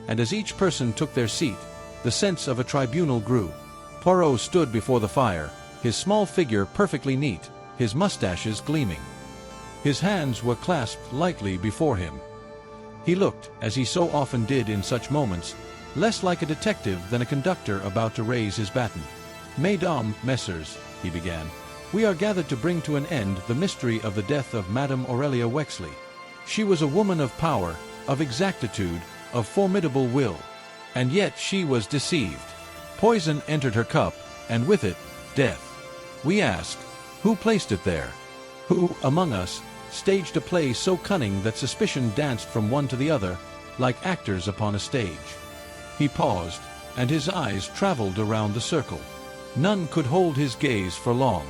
and as each person took their seat, the sense of a tribunal grew. Poirot stood before the fire, his small figure perfectly neat, his mustaches gleaming. His hands were clasped lightly before him. He looked, as he so often did in such moments, less like a detective than a conductor about to raise his baton. "Mesdames, messieurs," he began, "we are gathered to bring to an end the mystery of the death of Madame Aurelia Wexley. She was a woman of power, of exactitude, of formidable will. And yet she was deceived. Poison entered her cup, and with it, death. We ask, who placed it there? Who, among us, staged a play so cunning that suspicion danced from one to the other, like actors upon a stage?" He paused, and his eyes traveled around the circle. None could hold his gaze for long.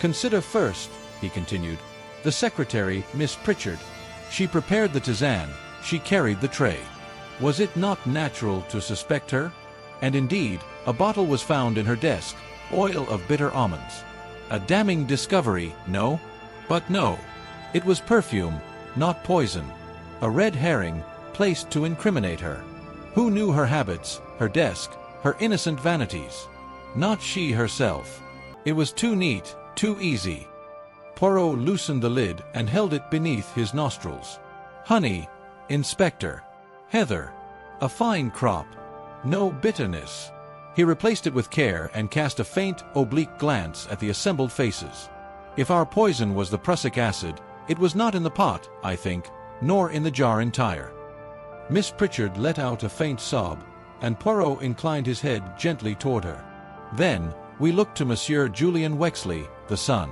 "Consider first," he continued, "the secretary, Miss Pritchard. She prepared the tisane, she carried the tray. Was it not natural to suspect her? And indeed, a bottle was found in her desk, oil of bitter almonds. A damning discovery, no? But no. It was perfume, not poison. A red herring, placed to incriminate her. Who knew her habits, her desk, her innocent vanities? Not she herself. It was too neat, too easy." Poirot loosened the lid and held it beneath his nostrils. "Honey, Inspector. Heather. A fine crop. No bitterness." He replaced it with care and cast a faint, oblique glance at the assembled faces. "If our poison was the prussic acid, it was not in the pot, I think, nor in the jar entire." Miss Pritchard let out a faint sob, and Poirot inclined his head gently toward her. "Then, we looked to Monsieur Julian Wexley, the son.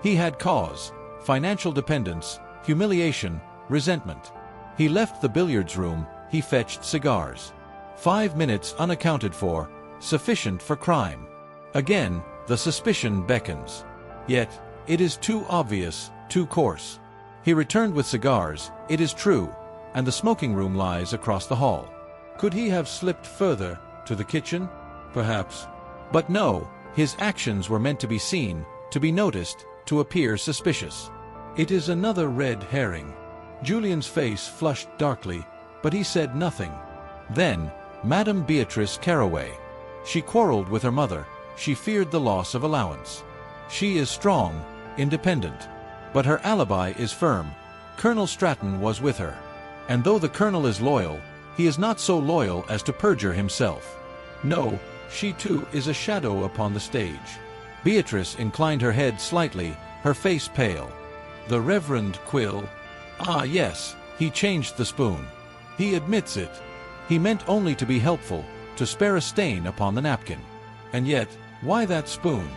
He had cause, financial dependence, humiliation, resentment. He left the billiards room, he fetched cigars. 5 minutes unaccounted for, sufficient for crime. Again, the suspicion beckons. Yet, it is too obvious, too coarse. He returned with cigars, it is true, and the smoking room lies across the hall. Could he have slipped further, to the kitchen? Perhaps. But no, his actions were meant to be seen, to be noticed, to appear suspicious. It is another red herring." Julian's face flushed darkly, but he said nothing. Then, Madame Beatrice Caraway. She quarreled with her mother. She feared the loss of allowance. She is strong, independent. But her alibi is firm. Colonel Stratton was with her. And though the colonel is loyal, he is not so loyal as to perjure himself. No, she too is a shadow upon the stage. Beatrice inclined her head slightly, her face pale. The Reverend Quill. Ah yes, he changed the spoon. He admits it. He meant only to be helpful, to spare a stain upon the napkin. And yet, why that spoon?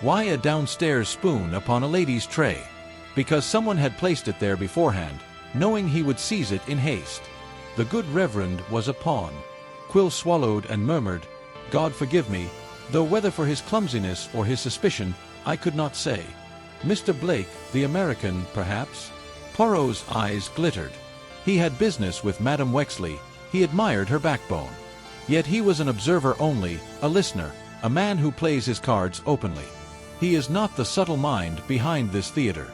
Why a downstairs spoon upon a lady's tray? Because someone had placed it there beforehand, knowing he would seize it in haste. The good Reverend was a pawn. Quill swallowed and murmured, God forgive me, though whether for his clumsiness or his suspicion, I could not say. Mr. Blake, the American, perhaps? Poirot's eyes glittered. He had business with Madame Wexley. He admired her backbone. Yet he was an observer only, a listener, a man who plays his cards openly. He is not the subtle mind behind this theater.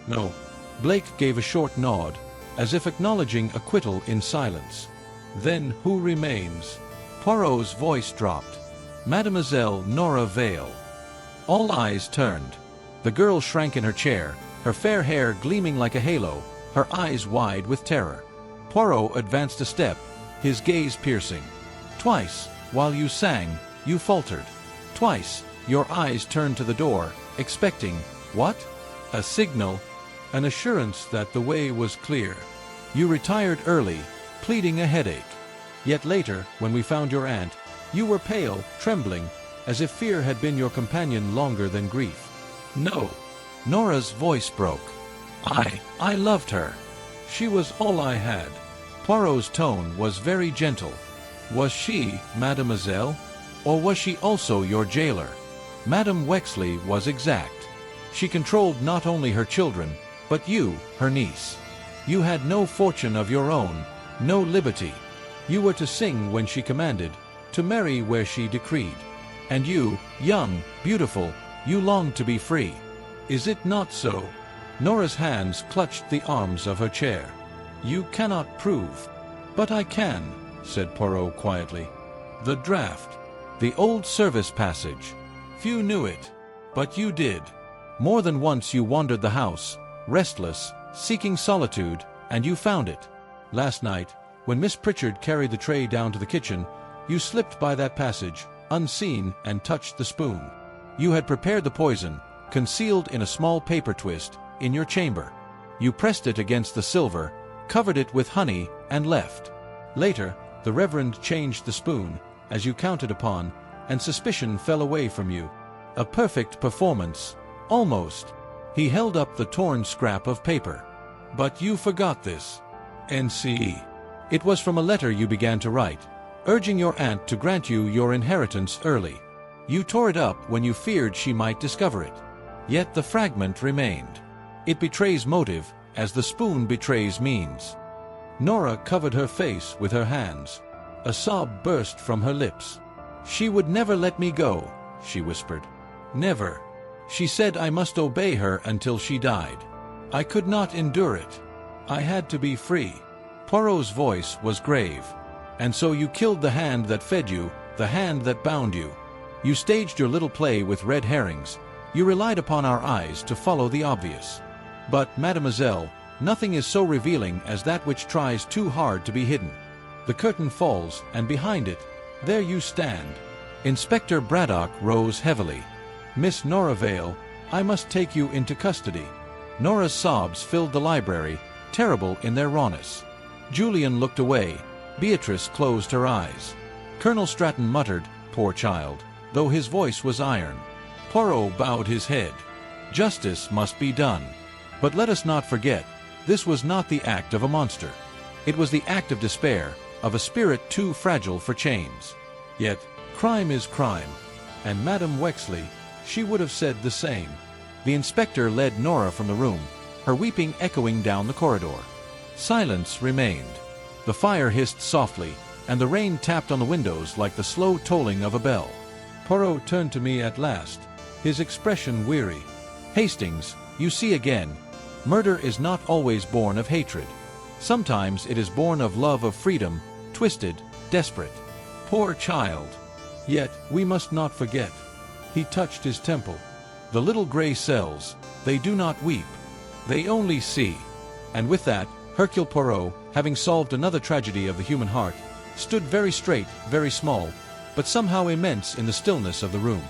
No. Blake gave a short nod, as if acknowledging acquittal in silence. Then who remains? Poirot's voice dropped. Mademoiselle Nora Vale. All eyes turned. The girl shrank in her chair, her fair hair gleaming like a halo, her eyes wide with terror. Poirot advanced a step, his gaze piercing. Twice, while you sang, you faltered. Twice, your eyes turned to the door, expecting, what? A signal, an assurance that the way was clear. You retired early, pleading a headache. Yet later, when we found your aunt, you were pale, trembling, as if fear had been your companion longer than grief. No. Nora's voice broke. I loved her. She was all I had. Poirot's tone was very gentle. Was she, mademoiselle? Or was she also your jailer? Madame Wexley was exact. She controlled not only her children, but you, her niece. You had no fortune of your own, no liberty. You were to sing when she commanded, to marry where she decreed. And you, young, beautiful, you longed to be free. Is it not so? Nora's hands clutched the arms of her chair. You cannot prove. But I can, said Poirot quietly. The draft. The old service passage. Few knew it, but you did. More than once you wandered the house, restless, seeking solitude, and you found it. Last night, when Miss Pritchard carried the tray down to the kitchen, you slipped by that passage, unseen, and touched the spoon. You had prepared the poison, concealed in a small paper twist, in your chamber. You pressed it against the silver, covered it with honey, and left. Later, the Reverend changed the spoon, as you counted upon, and suspicion fell away from you. A perfect performance, almost. He held up the torn scrap of paper. But you forgot this. N.C. It was from a letter you began to write, urging your aunt to grant you your inheritance early. You tore it up when you feared she might discover it. Yet the fragment remained. It betrays motive, as the spoon betrays means. Nora covered her face with her hands. A sob burst from her lips. She would never let me go, she whispered. Never. She said I must obey her until she died. I could not endure it. I had to be free. Poirot's voice was grave. And so you killed the hand that fed you, the hand that bound you. You staged your little play with red herrings. You relied upon our eyes to follow the obvious. But, mademoiselle, nothing is so revealing as that which tries too hard to be hidden. The curtain falls, and behind it, there you stand. Inspector Braddock rose heavily. Miss Nora Vale, I must take you into custody. Nora's sobs filled the library, terrible in their rawness. Julian looked away. Beatrice closed her eyes. Colonel Stratton muttered, poor child, though his voice was iron. Poirot bowed his head. Justice must be done. But let us not forget, this was not the act of a monster. It was the act of despair, of a spirit too fragile for chains. Yet, crime is crime, and Madame Wexley, she would have said the same. The inspector led Nora from the room, her weeping echoing down the corridor. Silence remained. The fire hissed softly, and the rain tapped on the windows like the slow tolling of a bell. Poirot turned to me at last, his expression weary. Hastings, you see again, murder is not always born of hatred. Sometimes it is born of love of freedom, twisted, desperate. Poor child! Yet, we must not forget. He touched his temple. The little gray cells, they do not weep. They only see. And with that, Hercule Poirot, having solved another tragedy of the human heart, stood very straight, very small, but somehow immense in the stillness of the room.